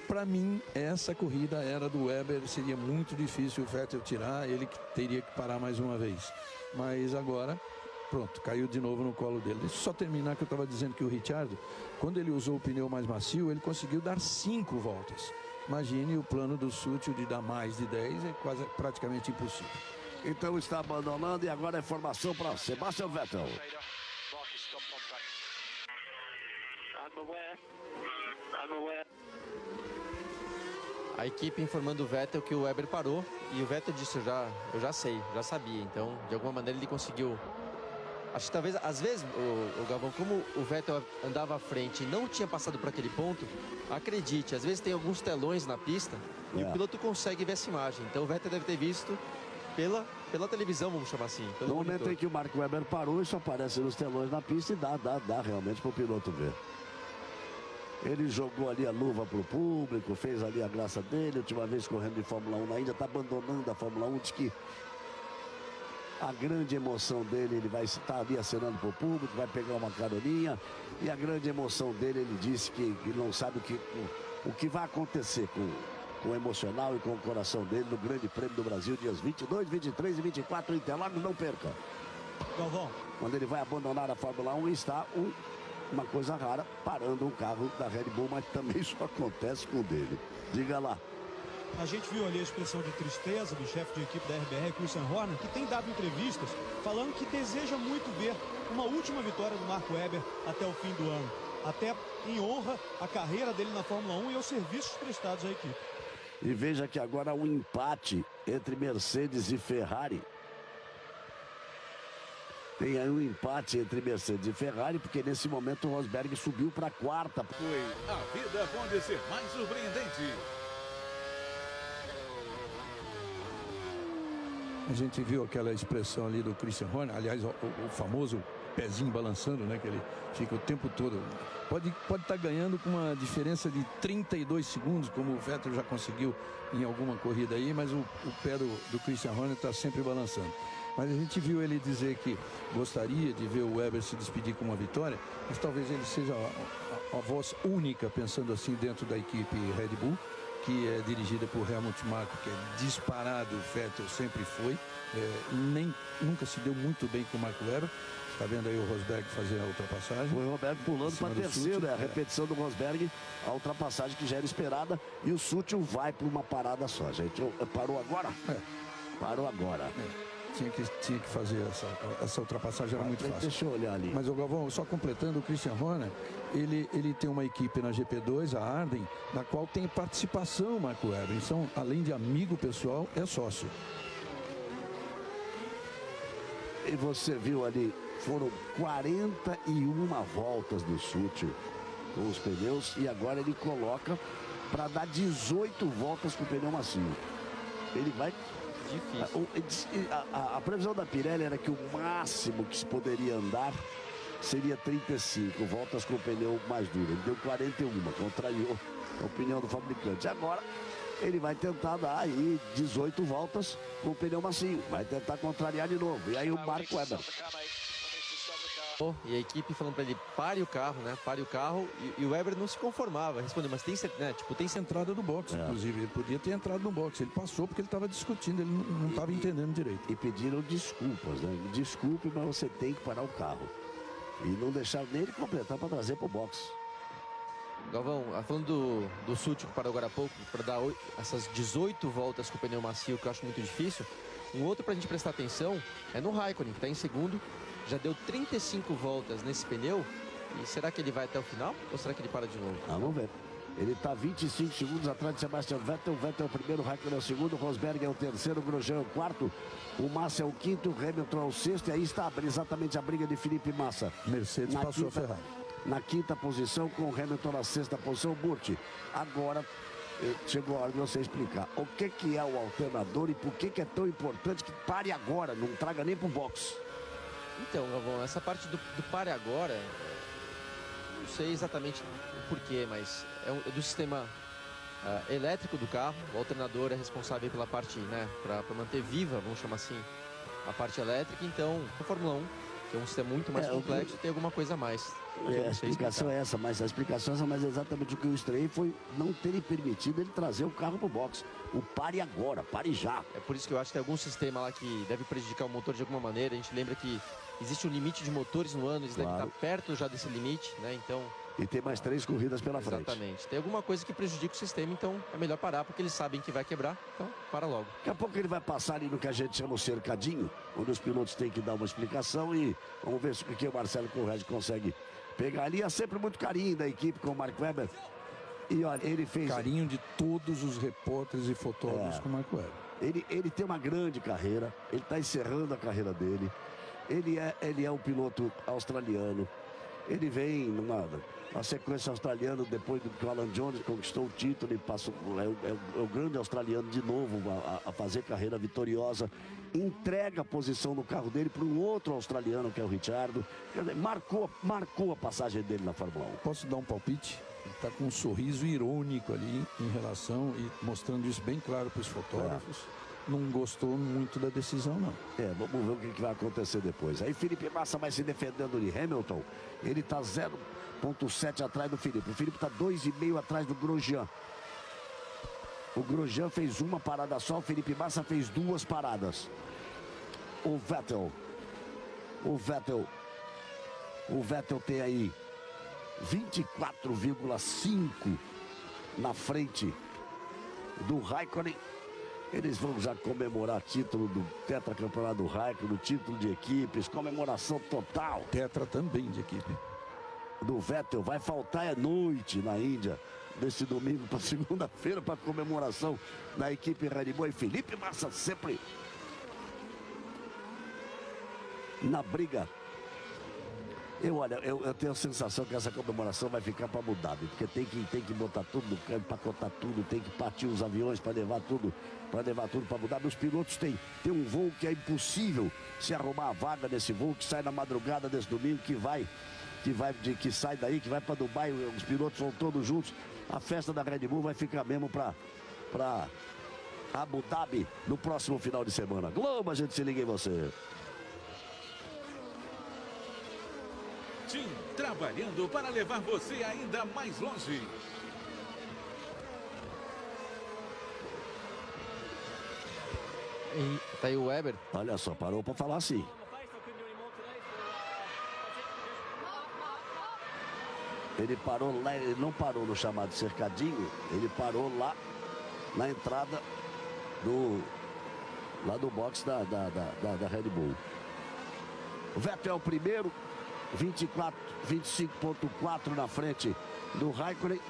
para mim, essa corrida era do Weber, seria muito difícil o Vettel tirar, ele teria que parar mais uma vez. Mas agora, pronto, caiu de novo no colo dele. Deixa eu só terminar que eu estava dizendo que o Ricciardo, quando ele usou o pneu mais macio, ele conseguiu dar 5 voltas. Imagine o plano do Sutil de dar mais de 10, é praticamente impossível. Então está abandonando e agora é formação para Sebastian Vettel. A equipe informando o Vettel que o Weber parou e o Vettel disse, eu já sabia. Então, de alguma maneira ele conseguiu. Acho que talvez, às vezes, o Galvão, como o Vettel andava à frente e não tinha passado por aquele ponto, acredite, às vezes tem alguns telões na pista e o piloto consegue ver essa imagem. Então o Vettel deve ter visto pela televisão, vamos chamar assim. No momento em que o Mark Webber parou, isso aparece nos telões na pista e dá realmente para o piloto ver. Ele jogou ali a luva para o público, fez ali a graça dele, última vez correndo de Fórmula 1 na Índia, está abandonando a Fórmula 1, diz que A grande emoção dele, ele vai estar ali acenando para o público, vai pegar uma caroninha. E a grande emoção dele, ele disse que não sabe o que vai acontecer com o emocional e com o coração dele no Grande Prêmio do Brasil, dias 22, 23 e 24 em Interlagos. Não perca. Galvão. Quando ele vai abandonar a Fórmula 1, está uma coisa rara, parando um carro da Red Bull, mas também isso acontece com o dele. Diga lá. A gente viu ali a expressão de tristeza do chefe de equipe da RBR, Christian Horner, que tem dado entrevistas falando que deseja muito ver uma última vitória do Marco Webber até o fim do ano. Até em honra à carreira dele na Fórmula 1 e aos serviços prestados à equipe. E veja que agora um empate entre Mercedes e Ferrari. Tem aí um empate entre Mercedes e Ferrari, porque nesse momento o Rosberg subiu para a quarta. Foi a vida pode ser mais surpreendente. A gente viu aquela expressão ali do Christian Horner, aliás, o famoso pezinho balançando, né? Que ele fica o tempo todo. Pode estar ganhando com uma diferença de 32 segundos, como o Vettel já conseguiu em alguma corrida aí, mas o pé do Christian Horner está sempre balançando. Mas a gente viu ele dizer que gostaria de ver o Webber se despedir com uma vitória, mas talvez ele seja a voz única, pensando assim, dentro da equipe Red Bull, que é dirigida por Helmut Marko, que é disparado, o Vettel sempre foi, nunca se deu muito bem com o Marco Webber. Está vendo aí o Rosberg fazer a ultrapassagem? Foi o Rosberg pulando para terceiro, a repetição do Rosberg, a ultrapassagem que já era esperada, e o Sutil vai para uma parada só, gente. Parou agora? Parou agora. Tinha que fazer essa ultrapassagem, era muito fácil. Deixa eu olhar ali. Mas o Galvão, só completando, o Christian Horner, ele tem uma equipe na GP2, a Arden, na qual tem participação o Marco Webber. Então, além de amigo pessoal, é sócio. E você viu ali, foram 41 voltas do Sutil com os pneus, e agora ele coloca para dar 18 voltas com o pneu macio. Ele vai... Difícil. A previsão da Pirelli era que o máximo que se poderia andar seria 35 voltas com o pneu mais duro. Ele deu 41, contrariou a opinião do fabricante. Agora ele vai tentar dar aí 18 voltas com o pneu macio. Vai tentar contrariar de novo. E aí o Marco Webber. E a equipe falando para ele, pare o carro, né? Pare o carro. E o Webber não se conformava. Respondeu, mas tem, né? Tipo, tem entrada do boxe, inclusive. Ele podia ter entrado no boxe. Ele passou porque ele estava discutindo, ele não estava entendendo direito. E pediram desculpas, né? Desculpe, mas você tem que parar o carro. E não deixar nem ele completar para trazer para o boxe. Galvão, falando do Sutil que parou agora há pouco, para dar essas 18 voltas com o pneu macio, que eu acho muito difícil. Um outro para a gente prestar atenção é no Raikkonen, que está em segundo. Já deu 35 voltas nesse pneu. E será que ele vai até o final? Ou será que ele para de novo? Vamos ver. Ele está 25 segundos atrás de Sebastian Vettel. Vettel é o primeiro, Raikkonen é o segundo, Rosberg é o terceiro, Grosjean é o quarto, o Massa é o quinto, Hamilton é o sexto. E aí está exatamente a briga de Felipe Massa. Mercedes passou a Ferrari. Na quinta posição, com o Hamilton na sexta posição. Burti, agora chegou a hora de você explicar o que é o alternador e por que é tão importante que pare agora, não traga nem para o box. Então, Galvão, essa parte do pare agora, não sei exatamente o porquê, mas é do sistema elétrico do carro. O alternador é responsável pela parte, né, para manter viva, vamos chamar assim, a parte elétrica. Então, a Fórmula 1, que é um sistema muito mais complexo, tem alguma coisa a mais. A explicação é essa, mas a explicação é essa, mas exatamente o que eu estranhei foi não terem permitido ele trazer o carro para o box. O pare agora, pare já. É por isso que eu acho que tem algum sistema lá que deve prejudicar o motor de alguma maneira. A gente lembra que existe um limite de motores no ano, eles devem estar perto já desse limite, né? Então... E tem mais 3 corridas pela frente. Exatamente. Tem alguma coisa que prejudica o sistema, então é melhor parar, porque eles sabem que vai quebrar, então para logo. Daqui a pouco ele vai passar ali no que a gente chama o cercadinho, onde os pilotos têm que dar uma explicação, e vamos ver se o Marcelo Corrêa consegue pegar ali. Há sempre muito carinho da equipe com o Marco Webber. E olha, ele fez... Carinho de todos os repórteres e fotógrafos com o Marco Webber. Ele tem uma grande carreira, ele está encerrando a carreira dele. Ele é um piloto australiano. Ele vem numa sequência australiana depois que o Alan Jones conquistou o título e passou, é o grande australiano de novo a fazer carreira vitoriosa. Entrega a posição no carro dele para um outro australiano, que é o Ricciardo. Quer dizer, marcou a passagem dele na Fórmula 1. Posso dar um palpite? Ele está com um sorriso irônico ali em relação e mostrando isso bem claro para os fotógrafos. não gostou muito da decisão, não. Vamos ver o que vai acontecer depois. Aí Felipe Massa vai se defendendo de Hamilton. Ele está 0,7 atrás do Felipe. O Felipe está 2,5 atrás do Grosjean. O Grosjean fez uma parada só, o Felipe Massa fez 2 paradas. O Vettel tem aí 24,5 na frente do Raikkonen. Eles vão já comemorar título do tetracampeonato do Raikkonen, do título de equipes, comemoração total. Tetra também de equipe. Do Vettel, vai faltar noite na Índia, desse domingo para segunda-feira, para comemoração da equipe Red Bull. E Felipe Massa sempre na briga. Eu tenho a sensação que essa comemoração vai ficar para Abu Dhabi, porque tem que botar tudo no campo, empacotar tudo, tem que partir os aviões para levar tudo para Abu Dhabi. Os pilotos têm um voo que é impossível se arrumar a vaga nesse voo, que sai na madrugada desse domingo, que sai daí, que vai para Dubai, os pilotos vão todos juntos. A festa da Red Bull vai ficar mesmo para Abu Dhabi no próximo final de semana. Globo, a gente se liga em você. Tim trabalhando para levar você ainda mais longe. E tá aí o Weber. Olha só, parou para falar assim. Ele parou lá, ele não parou no chamado cercadinho, ele parou lá na entrada do box da Red Bull. O Vettel é o primeiro, 25,4 na frente do Raikkonen.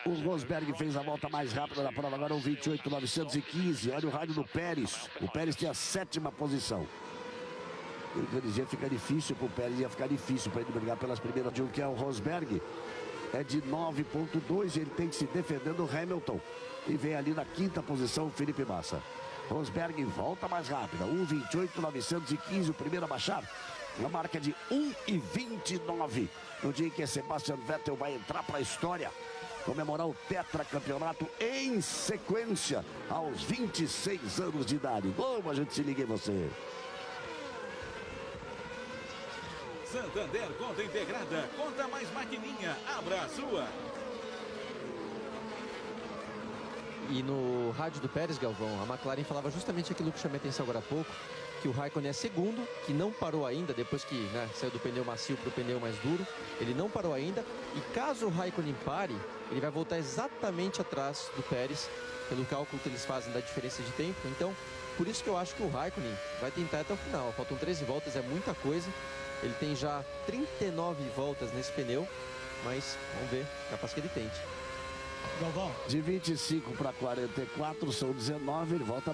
O Rosberg fez a volta mais rápida da prova, agora o 28,915. Olha o rádio do Pérez. O Pérez tem a 7ª posição. Ele dizia fica difícil para o Pérez, ia ficar difícil para ele brigar pelas primeiras de um, que é o Rosberg. É de 9,2, ele tem que se defender do Hamilton. E vem ali na 5ª posição o Felipe Massa. Rosberg volta mais rápida, 1,28,915, o primeiro a baixar. Uma marca de 1,29. No dia em que Sebastian Vettel vai entrar para a história, comemorar o tetracampeonato em sequência aos 26 anos de idade. Como a gente se liga em você. Santander Conta Integrada, conta mais maquininha, abra a sua. E no rádio do Pérez, Galvão, a McLaren falava justamente aquilo que eu chamei atenção agora há pouco, que o Raikkonen é segundo, que não parou ainda, depois que saiu do pneu macio para o pneu mais duro, ele não parou ainda, e caso o Raikkonen pare, ele vai voltar exatamente atrás do Pérez, pelo cálculo que eles fazem da diferença de tempo. Então, por isso que eu acho que o Raikkonen vai tentar até o final. Faltam 13 voltas, é muita coisa. Ele tem já 39 voltas nesse pneu, mas vamos ver, capaz que ele tente. Galvão. De 25 para 44 são 19, ele volta,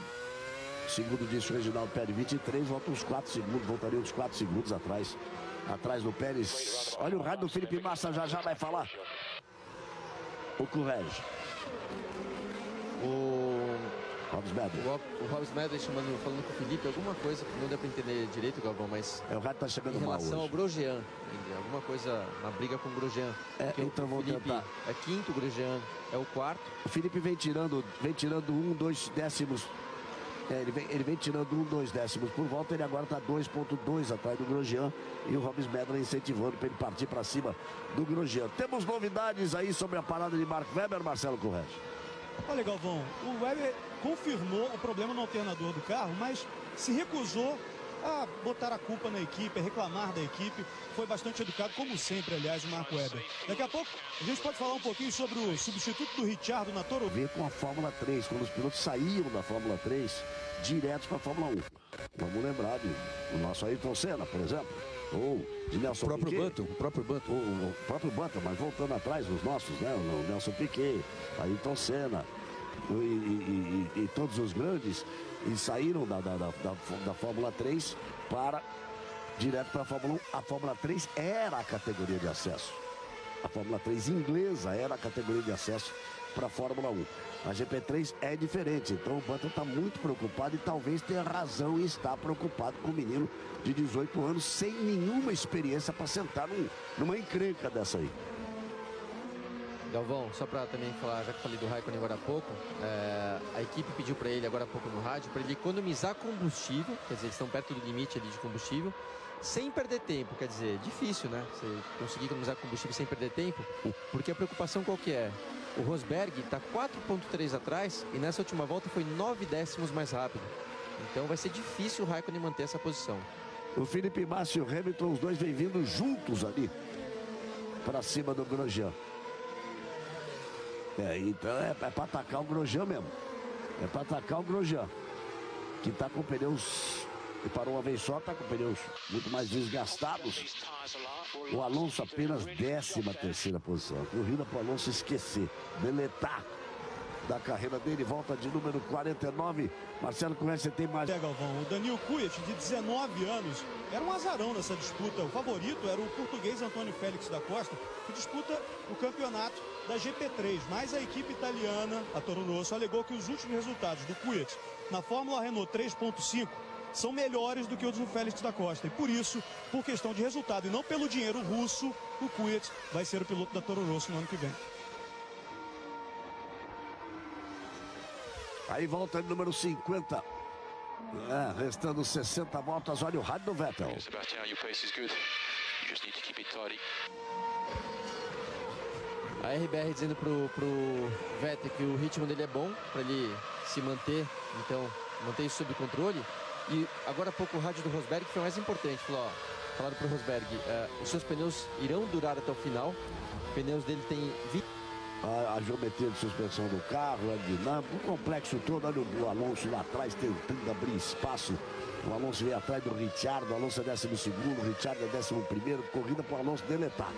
segundo disse o Reginaldo Pérez, 23, volta uns 4 segundos, voltaria uns 4 segundos atrás do Pérez. Olha o rádio do Felipe Massa, já vai falar. O Correge. O Hobbs Medley. O Hobbs Medley falando com o Felipe, alguma coisa que não deu para entender direito, Galvão, mas o rádio tá chegando em relação mal ao Grosjean, alguma coisa na briga com o Grosjean. Então o Felipe tentar. É quinto, o Grosjean é o quarto. O Felipe vem tirando 2 décimos. Ele vem tirando 2 décimos por volta. Ele agora está 2,2 atrás do Grosjean. E o Hobbs Medley incentivando para ele partir para cima do Grosjean. Temos novidades aí sobre a parada de Mark Webber, Marcelo Correge. Olha, Galvão, o Webber confirmou o problema no alternador do carro, mas se recusou a botar a culpa na equipe, a reclamar da equipe. Foi bastante educado, como sempre, aliás, o Mark Webber. Daqui a pouco a gente pode falar um pouquinho sobre o substituto do Ricciardo na Toro. Ver com a Fórmula 3, quando os pilotos saíam da Fórmula 3, direto para a Fórmula 1. Vamos lembrar do nosso Ayrton Senna, por exemplo. Ou de Nelson Piquet. O próprio Button, mas voltando atrás, os nossos, né? O Nelson Piquet, Ayrton Senna e todos os grandes, e saíram da Fórmula 3 direto para a Fórmula 1. A Fórmula 3 era a categoria de acesso. A Fórmula 3 inglesa era a categoria de acesso para a Fórmula 1. A GP3 é diferente, então o Button está muito preocupado e talvez tenha razão em estar preocupado com o menino de 18 anos sem nenhuma experiência para sentar numa encrenca dessa aí. Galvão, só para também falar, já que falei do Raikkonen agora há pouco, a equipe pediu para ele agora há pouco no rádio, para ele economizar combustível, quer dizer, eles estão perto do limite ali de combustível, sem perder tempo, quer dizer, difícil, né? Você conseguir economizar combustível sem perder tempo, porque a preocupação qual que é? O Rosberg está 4,3 atrás e nessa última volta foi 9 décimos mais rápido. Então vai ser difícil o Raikkonen manter essa posição. O Felipe Massa e o Hamilton, os dois vêm vindo juntos ali para cima do Grosjean. Então é para atacar o Grosjean mesmo. É para atacar o Grosjean, que está com pneus, e parou uma vez só, está com pneus muito mais desgastados. O Alonso apenas 13ª posição. Corrida para o Alonso esquecer, deletar da carreira dele, volta de número 49. Marcelo, como é que você tem mais? Galvão, o Daniil Kvyat, de 19 anos, era um azarão nessa disputa. O favorito era o português Antônio Félix da Costa, que disputa o campeonato da GP3. Mas a equipe italiana, a Toro Rosso, alegou que os últimos resultados do Kvyat na Fórmula Renault 3.5 são melhores do que os do Félix da Costa. E por isso, por questão de resultado e não pelo dinheiro russo, o Kvyat vai ser o piloto da Toro Rosso no ano que vem. Aí volta de número 50. Restando 60 voltas, olha o rádio do Vettel. A RBR dizendo pro Vettel que o ritmo dele é bom, para ele se manter, então manter isso sob controle. E agora há pouco o rádio do Rosberg foi mais importante, falaram pro Rosberg, os seus pneus irão durar até o final, os pneus dele tem 20... A geometria de suspensão do carro, a dinâmica, o complexo todo. Olha o Alonso lá atrás tentando abrir espaço. O Alonso veio atrás do Ricciardo, o Alonso é 12º, o Ricciardo é 11º, corrida para o Alonso deletar.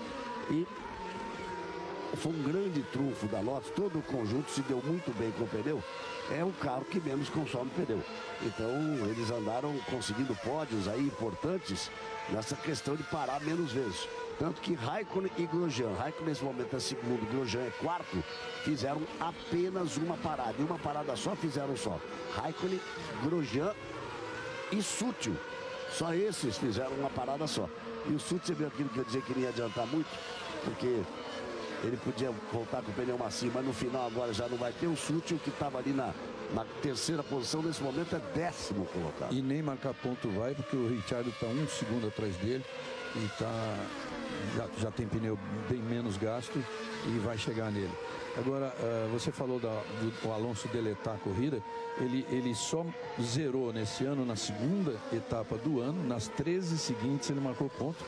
E foi um grande trunfo da Lotus, todo o conjunto se deu muito bem com o pneu. É o carro que menos consome pneu. Então eles andaram conseguindo pódios aí importantes nessa questão de parar menos vezes. Tanto que Raikkonen e Grosjean, Raikkonen nesse momento é segundo, Grosjean é quarto, fizeram apenas uma parada. E uma parada só fizeram só. Raikkonen, Grosjean e Sutil. Só esses fizeram uma parada só. E o Sutil, você viu aquilo que eu dizia que não ia adiantar muito, porque ele podia voltar com o pneu macio, mas no final agora já não vai ter. O Sutil, que estava ali na 3ª posição, nesse momento é 10º colocado. E nem marcar ponto vai, porque o Ricciardo está 1 segundo atrás dele e já tem pneu bem menos gasto e vai chegar nele. Agora, você falou do Alonso deletar a corrida, ele só zerou nesse ano na 2ª etapa do ano, nas 13 seguintes ele marcou ponto.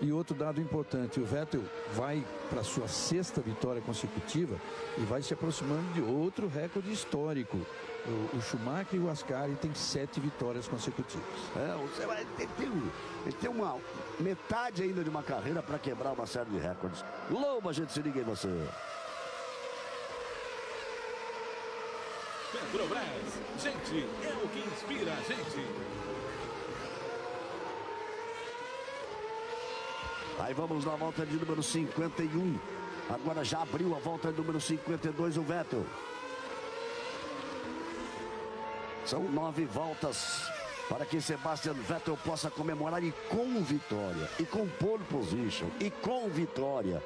E outro dado importante, o Vettel vai para sua 6ª vitória consecutiva e vai se aproximando de outro recorde histórico. O Schumacher e o Ascari têm 7 vitórias consecutivas. Ele tem uma metade ainda de uma carreira para quebrar uma série de recordes. Lobo, a gente se liga em você. Petrobras, gente, é o que inspira a gente. Aí vamos na volta de número 51. Agora já abriu a volta de número 52 o Vettel. São 9 voltas para que Sebastian Vettel possa comemorar e com vitória, e com pole position, e com vitória,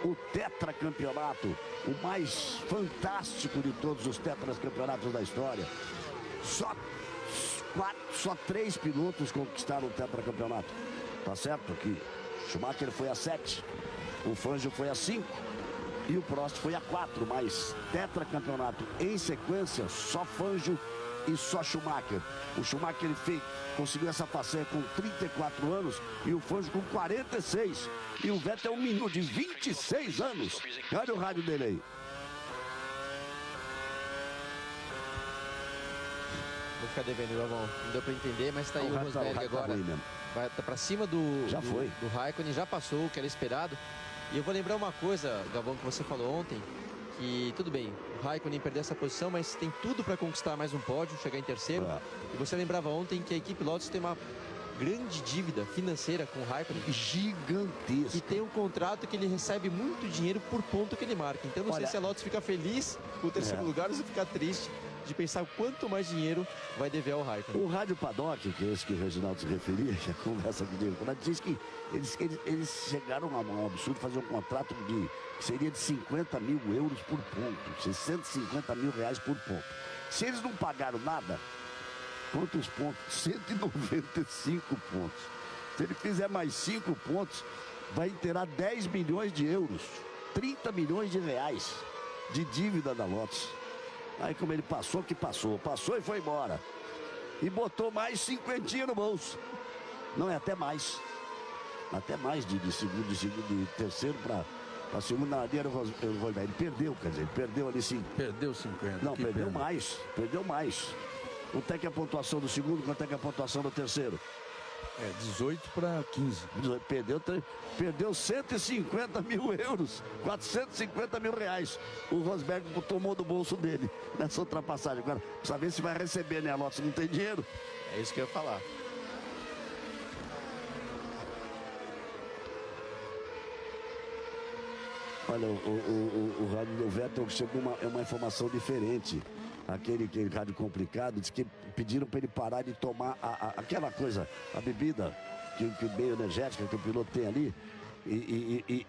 o tetracampeonato, o mais fantástico de todos os tetracampeonatos da história. Só 3 pilotos conquistaram o tetracampeonato. Tá certo que Schumacher foi a 7, o Fangio foi a 5 e o Prost foi a 4, mas tetracampeonato em sequência, só Fangio e só Schumacher. O Schumacher conseguiu essa façanha com 34 anos e o Fangio com 46. E o Vettel é um menino de 26 anos. Olha o rádio dele aí. Vou ficar devendo, Galvão. Não deu pra entender, mas tá aí o Rosberg agora. Vai pra cima do Raikkonen, já passou o que era esperado. E eu vou lembrar uma coisa, Galvão, que você falou ontem, que tudo bem, o Raikkonen perdeu essa posição, mas tem tudo para conquistar mais um pódio, chegar em terceiro. E você lembrava ontem que a equipe Lotus tem uma grande dívida financeira com o Raikkonen. Gigantesca. E tem um contrato que ele recebe muito dinheiro por ponto que ele marca. Então não sei se a Lotus fica feliz com o terceiro lugar ou se fica triste de pensar quanto mais dinheiro vai dever ao Raikkonen. O Rádio Paddock, que é esse que o Reginaldo se referia, que conversa com ele, diz que eles chegaram a um absurdo fazer um contrato que seria de 50 mil euros por ponto, 650 mil reais por ponto. Se eles não pagaram nada, quantos pontos? 195 pontos. Se ele fizer mais 5 pontos, vai inteirar 10 milhões de euros, 30 milhões de reais de dívida da Lotus. Aí como ele passou e foi embora. E botou mais 50 no bolso. Não, é até mais. Até mais de terceiro para segundo na linha. Ele perdeu, quer dizer, ele perdeu ali 5. Perdeu 50. Não, perdeu mais. Quanto é que é a pontuação do segundo, quanto é que é a pontuação do terceiro? 18 para 15. Perdeu 150 mil euros, 450 mil reais. O Rosberg tomou do bolso dele nessa ultrapassagem. Agora, precisa ver se vai receber, né? A Lotus não tem dinheiro. É isso que eu ia falar. Olha, o Vettel chegou uma informação diferente. Aquele rádio complicado, diz que pediram para ele parar de tomar aquela coisa, a bebida que meio energética que o piloto tem ali, e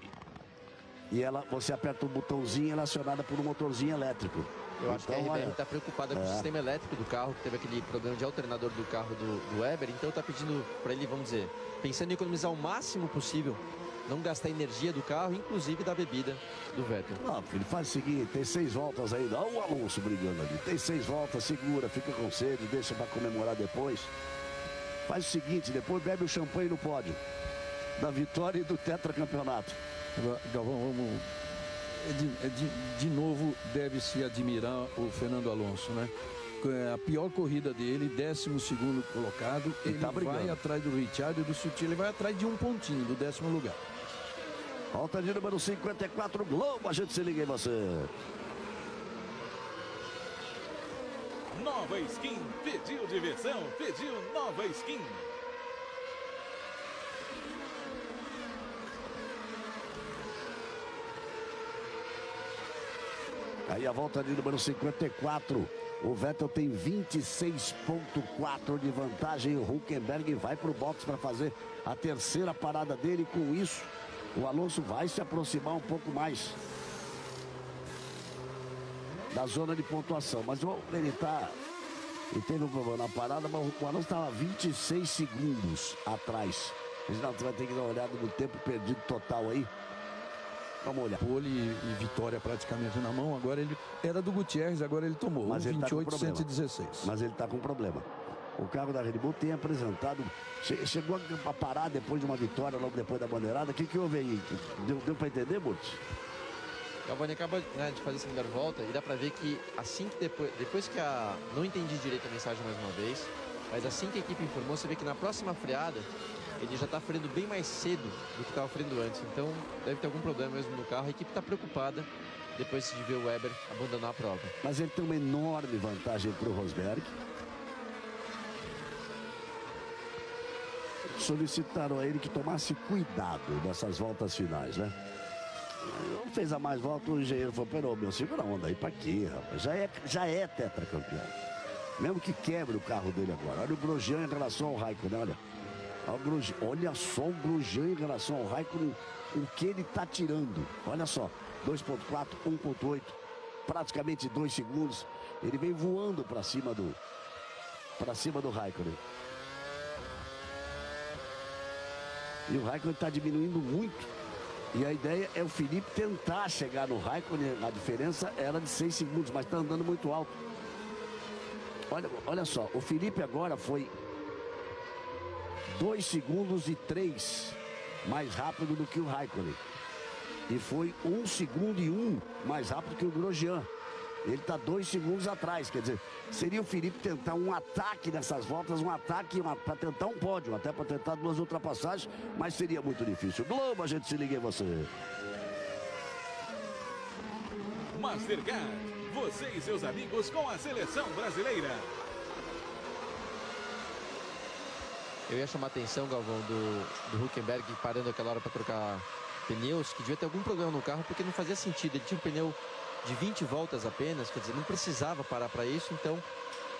você aperta um botãozinho relacionado por um motorzinho elétrico. Eu acho que a RBR está preocupada com o sistema elétrico do carro, que teve aquele problema de alternador do carro do Weber, então está pedindo para ele, vamos dizer, pensando em economizar o máximo possível, não gastar energia do carro, inclusive da bebida do Vettel. Não, filho, faz o seguinte, tem 6 voltas ainda. Olha o Alonso brigando ali. Tem 6 voltas, segura, fica com sede, deixa para comemorar depois. Faz o seguinte, depois bebe o champanhe no pódio da vitória e do tetracampeonato. Galvão, vamos... De novo, deve-se admirar o Fernando Alonso, né? A pior corrida dele, 12º colocado, ele vai atrás do Ricciardo e do Sutil, ele vai atrás de um pontinho do 10º lugar. Volta de número 54, Globo, a gente se liga em você. Nova skin, pediu diversão, pediu nova skin. Aí a volta de número 54. O Vettel tem 26,4 de vantagem. O Hülkenberg vai para o box para fazer a terceira parada dele. Com isso, o Alonso vai se aproximar um pouco mais da zona de pontuação. Mas ele teve um problema na parada, mas o Alonso estava 26 segundos atrás. A gente vai ter que dar uma olhada no tempo perdido total aí. Vamos olhar. Pole e vitória praticamente na mão. Agora ele era do Gutierrez, agora ele tomou. Mas ele 28,116. Mas ele está com problema. O carro da Red Bull tem apresentado. Chegou a parar depois de uma vitória, logo depois da bandeirada. O que houve aí? Deu para entender, Burt? Galvani acaba de fazer essa melhor volta e dá para ver que assim que depois que não entendi direito a mensagem mais uma vez, mas assim que a equipe informou, você vê que na próxima freada ele já está freando bem mais cedo do que estava freando antes. Então deve ter algum problema mesmo no carro. A equipe está preocupada depois de ver o Weber abandonar a prova. Mas ele tem uma enorme vantagem para o Rosberg. Solicitaram a ele que tomasse cuidado nessas voltas finais, né? Não fez a mais volta, o engenheiro falou: pera, meu, segura a onda aí, pra quê, rapaz? Já é tetracampeão. Mesmo que quebre o carro dele agora. Olha o Grosjean em relação ao Raikkonen, olha. Olha só o Grosjean em relação ao Raikkonen, o que ele está tirando. Olha só, 2,4, 1,8, praticamente 2 segundos. Ele vem voando para cima do Raikkonen. E o Raikkonen está diminuindo muito. E a ideia é o Felipe tentar chegar no Raikkonen. A diferença era de 6 segundos, mas está andando muito alto. Olha só, o Felipe agora foi 2 segundos e 3 mais rápido do que o Raikkonen. E foi 1 segundo e 1 mais rápido que o Grosjean. Ele está 2 segundos atrás, quer dizer, seria o Felipe tentar um ataque nessas voltas, um ataque para tentar um pódio, até para tentar 2 ultrapassagens, mas seria muito difícil. Globo, a gente se liga em você. Mastercard, você e seus amigos com a seleção brasileira. Eu ia chamar a atenção, Galvão, do Hülkenberg parando aquela hora para trocar pneus, que devia ter algum problema no carro, porque não fazia sentido. Ele tinha um pneu de 20 voltas apenas, quer dizer, não precisava parar para isso, então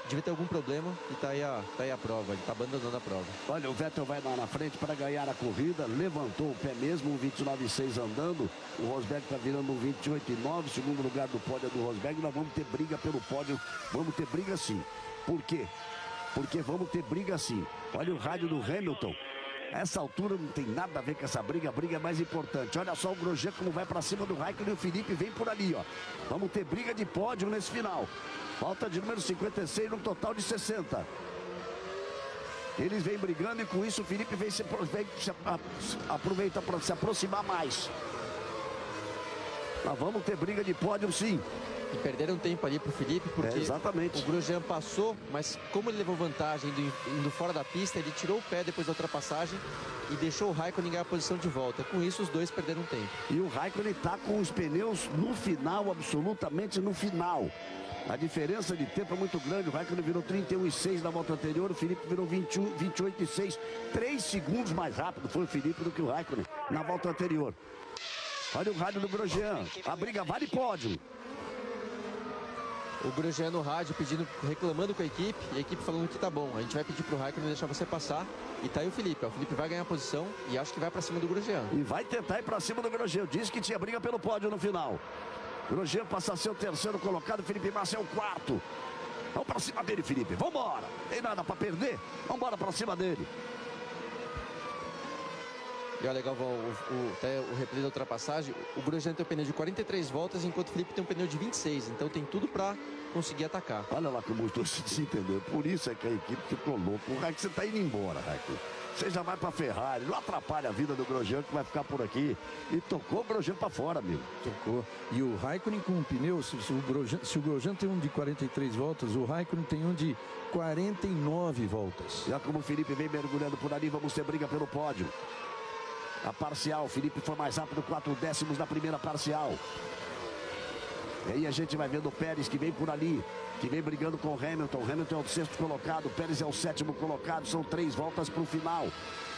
devia ter algum problema e tá aí a prova, ele tá abandonando a prova. Olha, o Vettel vai lá na frente para ganhar a corrida, levantou o pé mesmo, um 29,6 andando, o Rosberg está virando um 28,9, segundo lugar do pódio do Rosberg, nós vamos ter briga pelo pódio, vamos ter briga sim. Por quê? Porque vamos ter briga sim. Olha o rádio do Hamilton. Essa altura não tem nada a ver com essa briga, a briga é mais importante. Olha só o Grosjean como vai para cima do Raikkonen e o Felipe vem por ali, ó. Vamos ter briga de pódio nesse final. Falta de número 56 no total de 60. Eles vêm brigando e com isso o Felipe vem se aproveita para se aproximar mais. Mas vamos ter briga de pódio sim. E perderam tempo ali pro Felipe, porque exatamente. O Grosjean passou, mas como ele levou vantagem indo fora da pista, ele tirou o pé depois da ultrapassagem e deixou o Raikkonen ganhar a posição de volta. Com isso, os dois perderam tempo. E o Raikkonen tá com os pneus no final, absolutamente no final. A diferença de tempo é muito grande. O Raikkonen virou 31,6 na volta anterior, o Felipe virou 28,6. 3 segundos mais rápido foi o Felipe do que o Raikkonen na volta anterior. Olha o rádio do Grosjean. A briga vale pódio. O Grosjean no rádio reclamando com a equipe, e a equipe falando que tá bom, a gente vai pedir pro Raikkonen deixar você passar, e tá aí o Felipe vai ganhar a posição e acho que vai pra cima do Grosjean. E vai tentar ir pra cima do Grosjean, disse que tinha briga pelo pódio no final. Grosjean passa a ser o terceiro colocado, Felipe Massa é o quarto. Vamos pra cima dele, Felipe, vambora, tem nada pra perder, vambora pra cima dele. E olha, Galvão, até o replay da ultrapassagem, o Grosjean tem um pneu de 43 voltas, enquanto o Felipe tem um pneu de 26, então tem tudo para conseguir atacar. Olha lá como os dois se entenderam, por isso é que a equipe ficou louca. O Raikkonen, você tá indo embora, Raikkonen. Você já vai pra Ferrari, não atrapalha a vida do Grosjean que vai ficar por aqui. E tocou o Grosjean pra fora, amigo. Tocou. E o Raikkonen com um pneu, se o Grosjean tem um de 43 voltas, o Raikkonen tem um de 49 voltas. Já como o Felipe vem mergulhando por ali, vamos ter briga pelo pódio. A parcial, Felipe foi mais rápido, 4 décimos na primeira parcial. E aí a gente vai vendo o Pérez que vem por ali, que vem brigando com o Hamilton. Hamilton é o sexto colocado, o Pérez é o sétimo colocado, são 3 voltas para o final.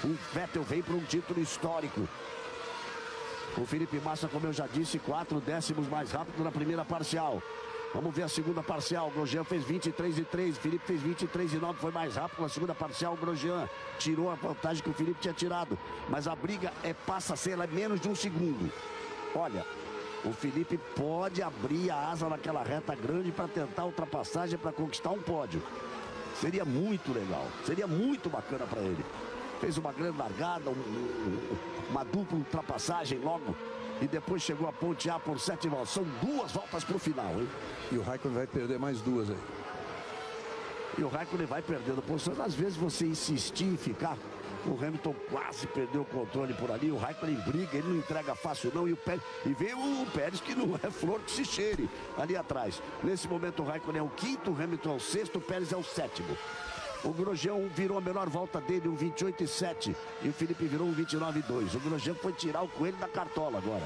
O Vettel vem para um título histórico. O Felipe Massa, como eu já disse, 4 décimos mais rápido na primeira parcial. Vamos ver a segunda parcial. O Grosjean fez 23,3. O Felipe fez 23,9. Foi mais rápido na segunda parcial. O Grosjean tirou a vantagem que o Felipe tinha tirado. Mas a briga passa a ser menos de um segundo. Olha, o Felipe pode abrir a asa naquela reta grande para tentar a ultrapassagem para conquistar um pódio. Seria muito legal. Seria muito bacana para ele. Fez uma grande largada, uma dupla ultrapassagem logo. E depois chegou a pontear por 7 voltas. São 2 voltas para o final, hein? E o Raikkonen vai perder mais 2 aí. E o Raikkonen vai perdendo posições. Às vezes você insistir e ficar. O Hamilton quase perdeu o controle por ali. O Raikkonen briga, ele não entrega fácil não. E veio o Pérez, que não é flor que se cheire, ali atrás. Nesse momento o Raikkonen é o quinto, o Hamilton é o sexto, o Pérez é o sétimo. O Grosjean virou a melhor volta dele, um 28,7. E o Felipe virou um 29,2. O Grosjean foi tirar o coelho da cartola agora.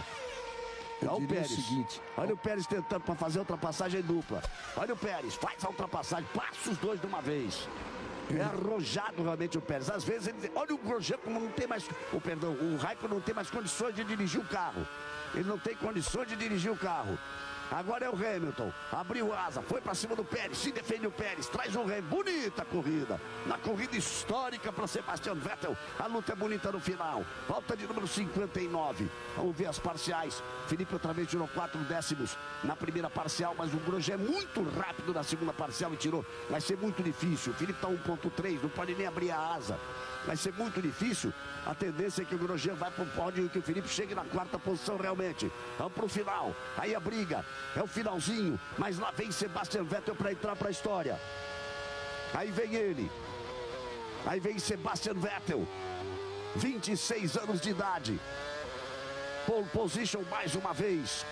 Olha o Pérez. Olha o Pérez tentando para fazer a ultrapassagem dupla. Olha o Pérez, faz a ultrapassagem, passa os dois de uma vez. É arrojado realmente o Pérez. Às vezes ele diz, olha o Grosjean como não tem mais. O Raikkonen não tem mais condições de dirigir o carro. Ele não tem condições de dirigir o carro. Agora é o Hamilton, abriu asa, foi para cima do Pérez, se defende o Pérez, traz o Hamilton, bonita corrida, na corrida histórica para Sebastian Vettel, a luta é bonita no final, volta de número 59, vamos ver as parciais, Felipe outra vez tirou 4 décimos na primeira parcial, mas o Grosjean é muito rápido na segunda parcial e tirou, vai ser muito difícil, o Felipe está 1,3, não pode nem abrir a asa. Vai ser muito difícil. A tendência é que o Grosjean vai para o pódio e que o Felipe chegue na 4ª posição realmente. Vamos para o final. Aí a briga. É o finalzinho. Mas lá vem Sebastian Vettel para entrar para a história. Aí vem ele. Aí vem Sebastian Vettel. 26 anos de idade. Pole position mais uma vez.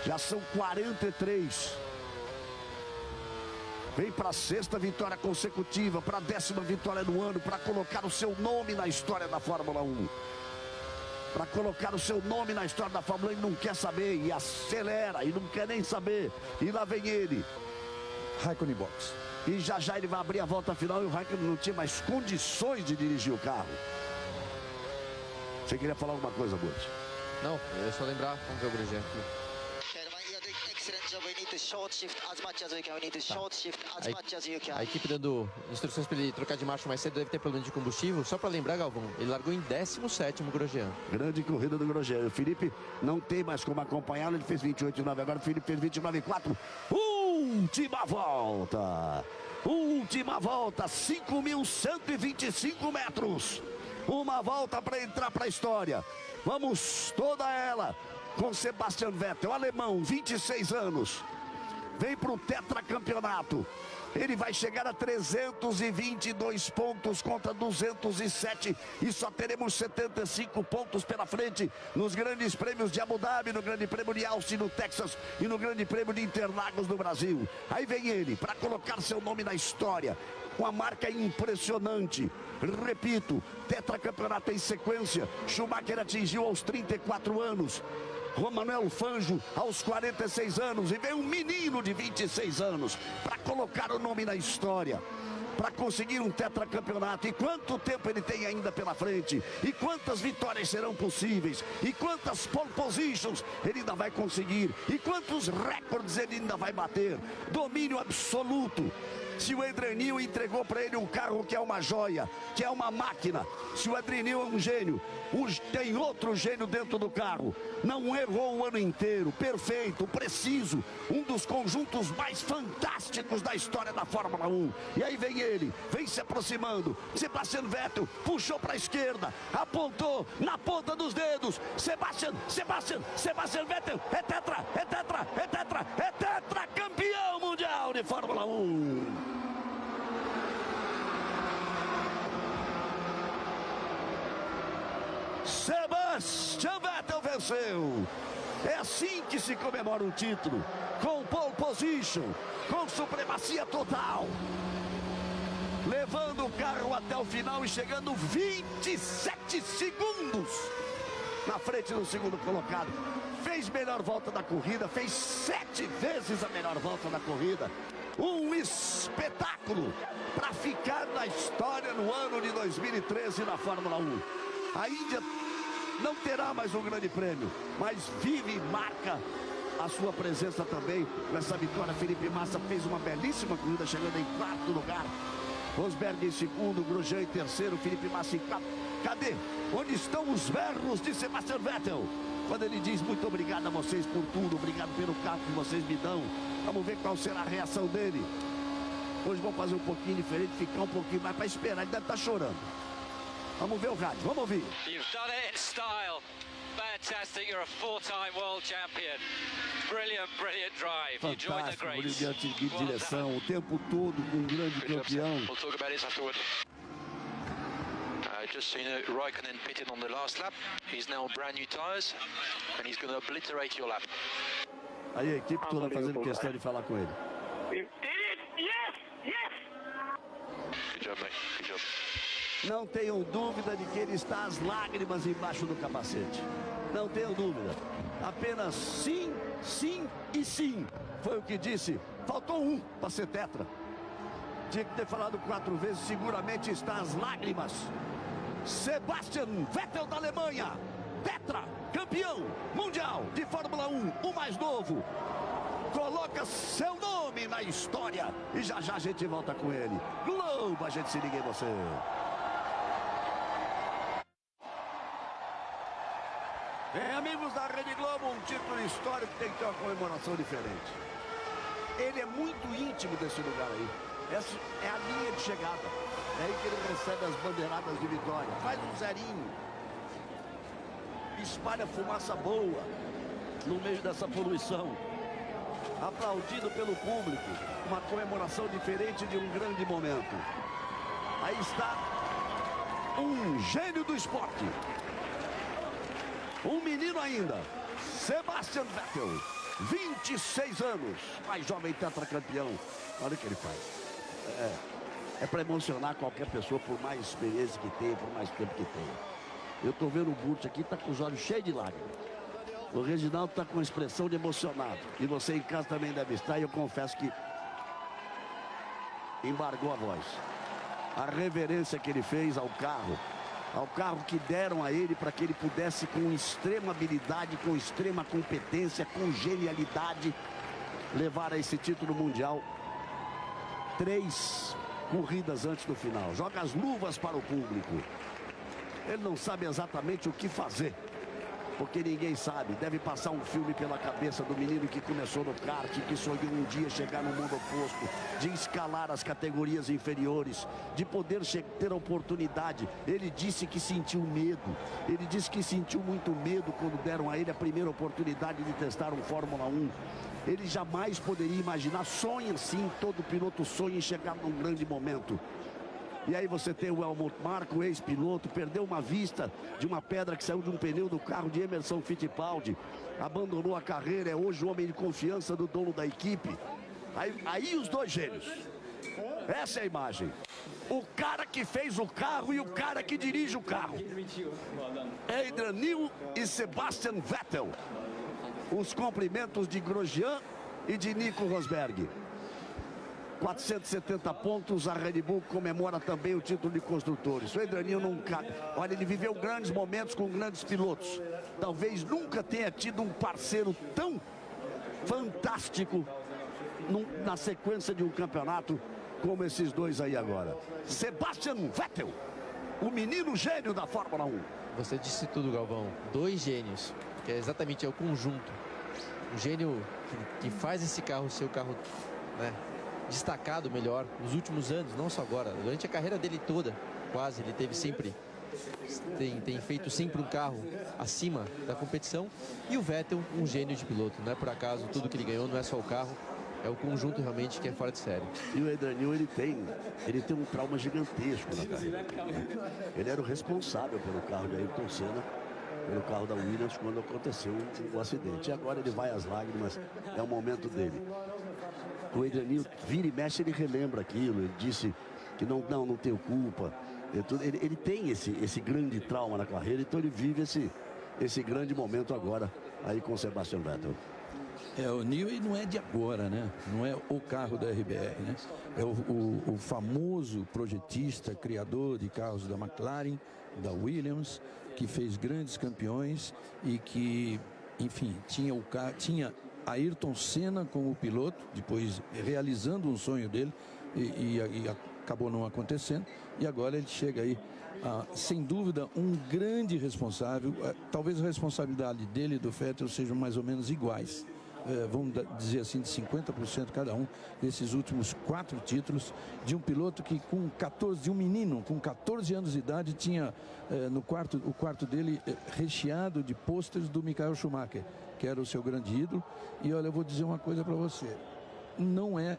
Já são 43. Vem para a 6ª vitória consecutiva, para a 10ª vitória no ano, para colocar o seu nome na história da Fórmula 1. Para colocar o seu nome na história da Fórmula 1, ele não quer saber, e acelera, e não quer nem saber. E lá vem ele. Raikkonen box. E já ele vai abrir a volta final e o Raikkonen não tinha mais condições de dirigir o carro. Você queria falar alguma coisa, Burt? Não, eu ia só lembrar, vamos ver o Grosjean aqui. excellent job. We need to short shift as much as we can. We need to short shift as much as you can. A equipe dando instruções para ele trocar de marcha mais cedo, deve ter problema de combustível. Só para lembrar, Galvão, ele largou em 17º, Grosjean. Grande corrida do Grosjean. O Felipe não tem mais como acompanhá-lo. Ele fez 28,9. Agora o Felipe fez 29,4. Última volta. Última volta. 5.125 metros. Uma volta para entrar para a história. Vamos toda ela com Sebastian Vettel, alemão, 26 anos. Vem para o tetracampeonato. Ele vai chegar a 322 pontos contra 207 e só teremos 75 pontos pela frente nos grandes prêmios de Abu Dhabi, no grande prêmio de Austin, no Texas e no grande prêmio de Interlagos no Brasil. Aí vem ele para colocar seu nome na história. Uma marca impressionante. Repito, tetracampeonato em sequência. Schumacher atingiu aos 34 anos. Juan Manuel Fangio aos 46 anos. E vem um menino de 26 anos para colocar o nome na história, para conseguir um tetracampeonato. E quanto tempo ele tem ainda pela frente? E quantas vitórias serão possíveis? E quantas pole positions ele ainda vai conseguir? E quantos recordes ele ainda vai bater? Domínio absoluto. Se o Adrian Newey entregou para ele um carro que é uma joia, que é uma máquina, se o Adrian Newey é um gênio, tem outro gênio dentro do carro, não errou o ano inteiro, perfeito, preciso, um dos conjuntos mais fantásticos da história da Fórmula 1. E aí vem ele, vem se aproximando, Sebastian Vettel, puxou para a esquerda, apontou na ponta dos dedos, Sebastian Vettel, é tetra campeão mundial de Fórmula 1. Sebastian Vettel venceu. É assim que se comemora um título, com pole position, com supremacia total, levando o carro até o final e chegando 27 segundos na frente do segundo colocado. Fez melhor volta da corrida, fez 7 vezes a melhor volta da corrida. Um espetáculo para ficar na história no ano de 2013 na Fórmula 1. A Índia não terá mais um grande prêmio, mas vive e marca a sua presença também. Nessa vitória, Felipe Massa fez uma belíssima corrida, chegando em 4º lugar. Rosberg em 2º, Grosjean em 3º, Felipe Massa em 4º. Cadê? Onde estão os berros de Sebastian Vettel? Quando ele diz muito obrigado a vocês por tudo, obrigado pelo carro que vocês me dão. Vamos ver qual será a reação dele. Hoje vamos fazer um pouquinho diferente, ficar um pouquinho mais para esperar. Ele deve estar chorando. Vamos ver o rádio, vamos ouvir. You've done it in style. Fantastic, you're a 4-time world champion. Brilliant, brilliant drive. You joined the Fantástico, greats. brilhante direção, o tempo todo com um grande campeão. We'll talk about this afterward. Just seen Raikkonen pitted on the last lap. He's now brand new tyres and he's going to obliterate your lap. Aí a equipe toda fazendo questão de falar com ele. Yes, yes. Good job, mate. Good job. Não tenham dúvida de que ele está às lágrimas embaixo do capacete. Não tenham dúvida. Apenas sim, sim e sim. Foi o que disse. Faltou um para ser tetra. Tinha que ter falado 4 vezes. Seguramente está às lágrimas. Sebastian Vettel da Alemanha. Tetra, campeão mundial de Fórmula 1. O mais novo. Coloca seu nome na história. E já já a gente volta com ele. Globo, a gente se liga em você. Bem, amigos da Rede Globo, um título histórico tem que ter uma comemoração diferente. Ele é muito íntimo desse lugar aí. Essa é a linha de chegada. É aí que ele recebe as bandeiradas de vitória. Faz um zerinho. Espalha fumaça boa no meio dessa poluição. Aplaudido pelo público. Uma comemoração diferente de um grande momento. Aí está um gênio do esporte. Um menino ainda, Sebastian Vettel, 26 anos, mais jovem tetracampeão. Olha o que ele faz. É para emocionar qualquer pessoa, por mais experiência que tenha, por mais tempo que tenha. Eu tô vendo o Burt aqui, tá com os olhos cheios de lágrimas. O Reginaldo tá com expressão de emocionado. E você em casa também deve estar, e eu confesso que embargou a voz. A reverência que ele fez ao carro, ao carro que deram a ele para que ele pudesse, com extrema habilidade, com extrema competência, com genialidade, levar a esse título mundial 3 corridas antes do final. Joga as luvas para o público. Ele não sabe exatamente o que fazer, porque ninguém sabe. Deve passar um filme pela cabeça do menino que começou no kart, que sonhou um dia chegar no mundo oposto, de escalar as categorias inferiores, de poder ter a oportunidade. Ele disse que sentiu medo. Ele disse que sentiu muito medo quando deram a ele a primeira oportunidade de testar um Fórmula 1. Ele jamais poderia imaginar, sonha sim, todo piloto sonha em chegar num grande momento. E aí você tem o Helmut Marko, ex-piloto, perdeu uma vista de uma pedra que saiu de um pneu do carro de Emerson Fittipaldi. Abandonou a carreira, é hoje o homem de confiança do dono da equipe. Aí os dois gênios. Essa é a imagem. O cara que fez o carro e o cara que dirige o carro. Adrian Newey e Sebastian Vettel. Os cumprimentos de Grosjean e de Nico Rosberg. 470 pontos, a Red Bull comemora também o título de construtores. O Adrian Newey nunca... Olha, ele viveu grandes momentos com grandes pilotos. Talvez nunca tenha tido um parceiro tão fantástico na sequência de um campeonato como esses dois aí agora. Sebastian Vettel, o menino gênio da Fórmula 1. Você disse tudo, Galvão. 2 gênios, que é exatamente o conjunto. Um gênio que faz esse carro ser o carro, né, destacado melhor nos últimos anos, não só agora, durante a carreira dele toda, quase, ele teve sempre, tem feito sempre um carro acima da competição. E o Vettel, um gênio de piloto, não é por acaso tudo que ele ganhou, não é só o carro, é o conjunto realmente que é fora de série. E o Adrian Newey, ele tem um trauma gigantesco na carreira. Ele era o responsável pelo carro de Ayrton Senna, pelo carro da Williams, quando aconteceu o acidente. E agora ele vai às lágrimas, é o momento dele. O Adrian Newey vira e mexe, ele relembra aquilo, ele disse que não tenho culpa. Ele tem esse grande trauma na carreira, então ele vive esse grande momento agora aí com o Sebastian Vettel. O Newey não é de agora, né? Não é o carro da RBR, né? É o famoso projetista, criador de carros da McLaren, da Williams, que fez grandes campeões e que, enfim, tinha Ayrton Senna como piloto, depois realizando um sonho dele e acabou não acontecendo. E agora ele chega aí, sem dúvida, um grande responsável. Talvez a responsabilidade dele e do Vettel sejam mais ou menos iguais. Vamos dizer assim, de 50% cada um desses últimos 4 títulos, de um piloto que de um menino com 14 anos de idade tinha o quarto dele recheado de pôsteres do Michael Schumacher, que era o seu grande ídolo. E olha, eu vou dizer uma coisa para você, não é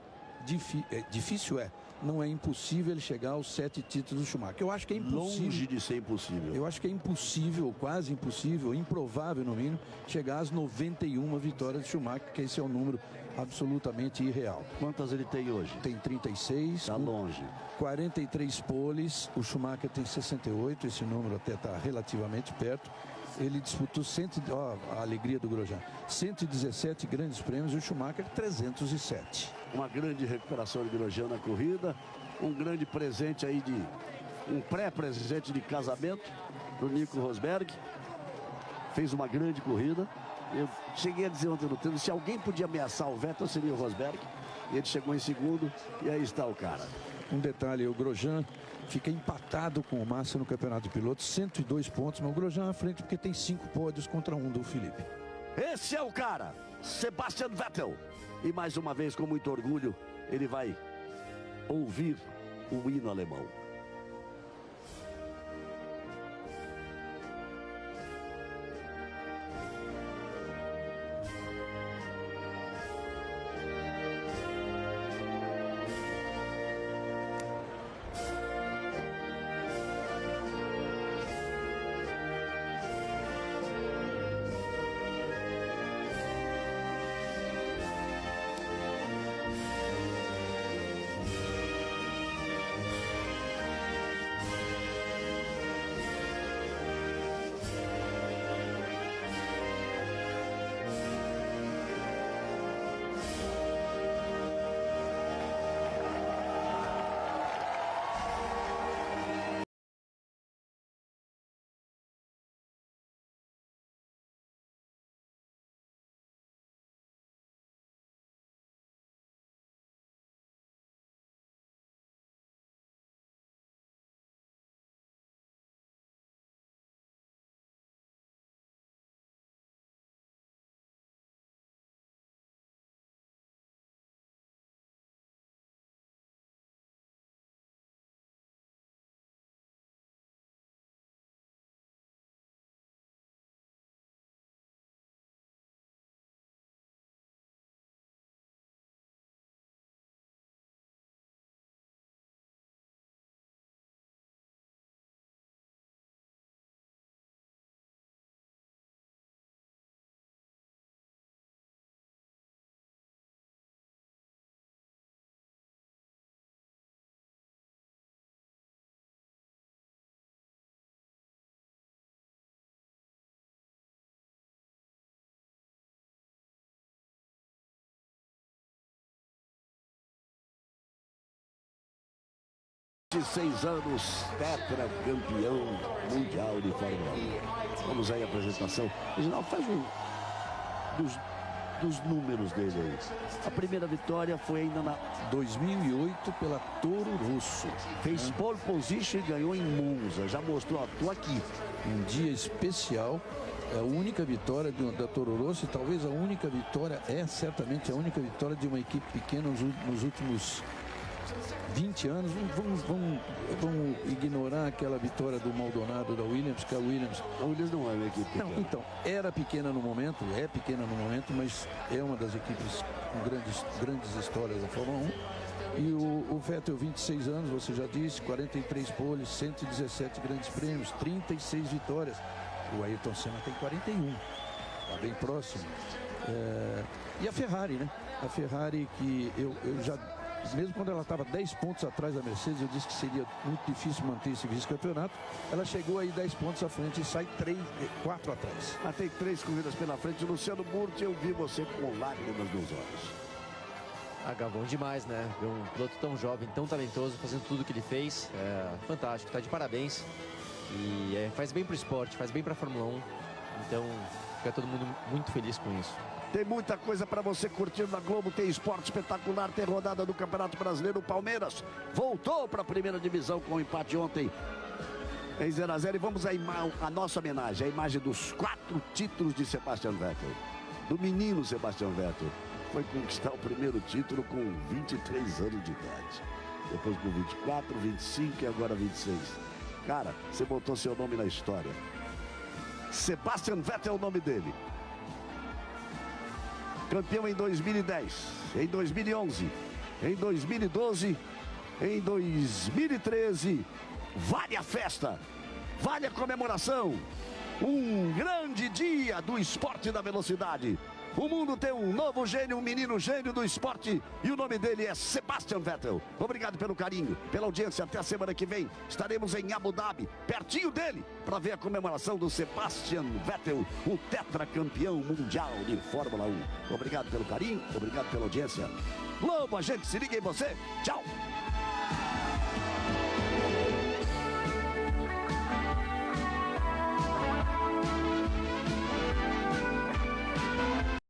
difícil, não é impossível ele chegar aos 7 títulos do Schumacher. Eu acho que é impossível. Longe de ser impossível. Eu acho que é impossível, quase impossível, improvável no mínimo, chegar às 91 vitórias de Schumacher, que esse é um número absolutamente irreal. Quantas ele tem hoje? Tem 36. Está longe. 43 poles, o Schumacher tem 68, esse número até está relativamente perto. Ele disputou a alegria do Grosjean, 117 grandes prêmios e o Schumacher 307. Uma grande recuperação de Grosjean na corrida, um grande presente aí um pré-presente de casamento do Nico Rosberg. Fez uma grande corrida. Eu cheguei a dizer ontem no treino, se alguém podia ameaçar o Vettel seria o Rosberg. E ele chegou em segundo e aí está o cara. Um detalhe, o Grosjean fica empatado com o Massa no campeonato de pilotos, 102 pontos, mas o Grosjean à frente porque tem 5 pódios contra 1 do Felipe. Esse é o cara, Sebastian Vettel. E mais uma vez, com muito orgulho, ele vai ouvir o hino alemão. 26 anos, tetracampeão mundial de Fórmula 1. Vamos aí à apresentação. Reginaldo, faz dos números dele aí. A primeira vitória foi ainda na 2008 pela Toro Rosso. Fez pole position e ganhou em Monza. Já mostrou, ó, tô aqui. Um dia especial. É a única vitória da Toro Rosso e talvez a única vitória, certamente a única vitória de uma equipe pequena nos últimos 20 anos. Vamos ignorar aquela vitória do Maldonado da Williams, que a Williams não é uma equipe pequena. Não, então, era pequena no momento, mas é uma das equipes com grandes histórias da Fórmula 1. E o Vettel, 26 anos, você já disse, 43 poles, 117 grandes prêmios, 36 vitórias. O Ayrton Senna tem 41, está bem próximo. E a Ferrari, né? A Ferrari que eu já, mesmo quando ela estava 10 pontos atrás da Mercedes, eu disse que seria muito difícil manter esse vice-campeonato. Ela chegou aí 10 pontos à frente e sai 4 atrás. Mas tem 3 corridas pela frente. Luciano Burti, eu vi você com lágrimas nos olhos. Galvão, demais, né? Ver um piloto tão jovem, tão talentoso, fazendo tudo que ele fez. Fantástico, tá de parabéns. E faz bem pro esporte, faz bem pra Fórmula 1. Então, fica todo mundo muito feliz com isso. Tem muita coisa para você curtir na Globo, tem esporte espetacular, tem rodada do Campeonato Brasileiro. O Palmeiras voltou para a primeira divisão com o empate ontem em 0-0. E vamos à nossa homenagem, a imagem dos 4 títulos de Sebastian Vettel. Do menino Sebastian Vettel. Foi conquistar o primeiro título com 23 anos de idade. Depois com 24, 25 e agora 26. Cara, você botou seu nome na história. Sebastian Vettel é o nome dele. Campeão em 2010, em 2011, em 2012, em 2013. Vale a festa, vale a comemoração. Um grande dia do esporte da velocidade. O mundo tem um novo gênio, um menino gênio do esporte, e o nome dele é Sebastian Vettel. Obrigado pelo carinho, pela audiência. Até a semana que vem estaremos em Abu Dhabi, pertinho dele, para ver a comemoração do Sebastian Vettel, o tetracampeão mundial de Fórmula 1. Obrigado pelo carinho, obrigado pela audiência. Globo, a gente se liga em você. Tchau.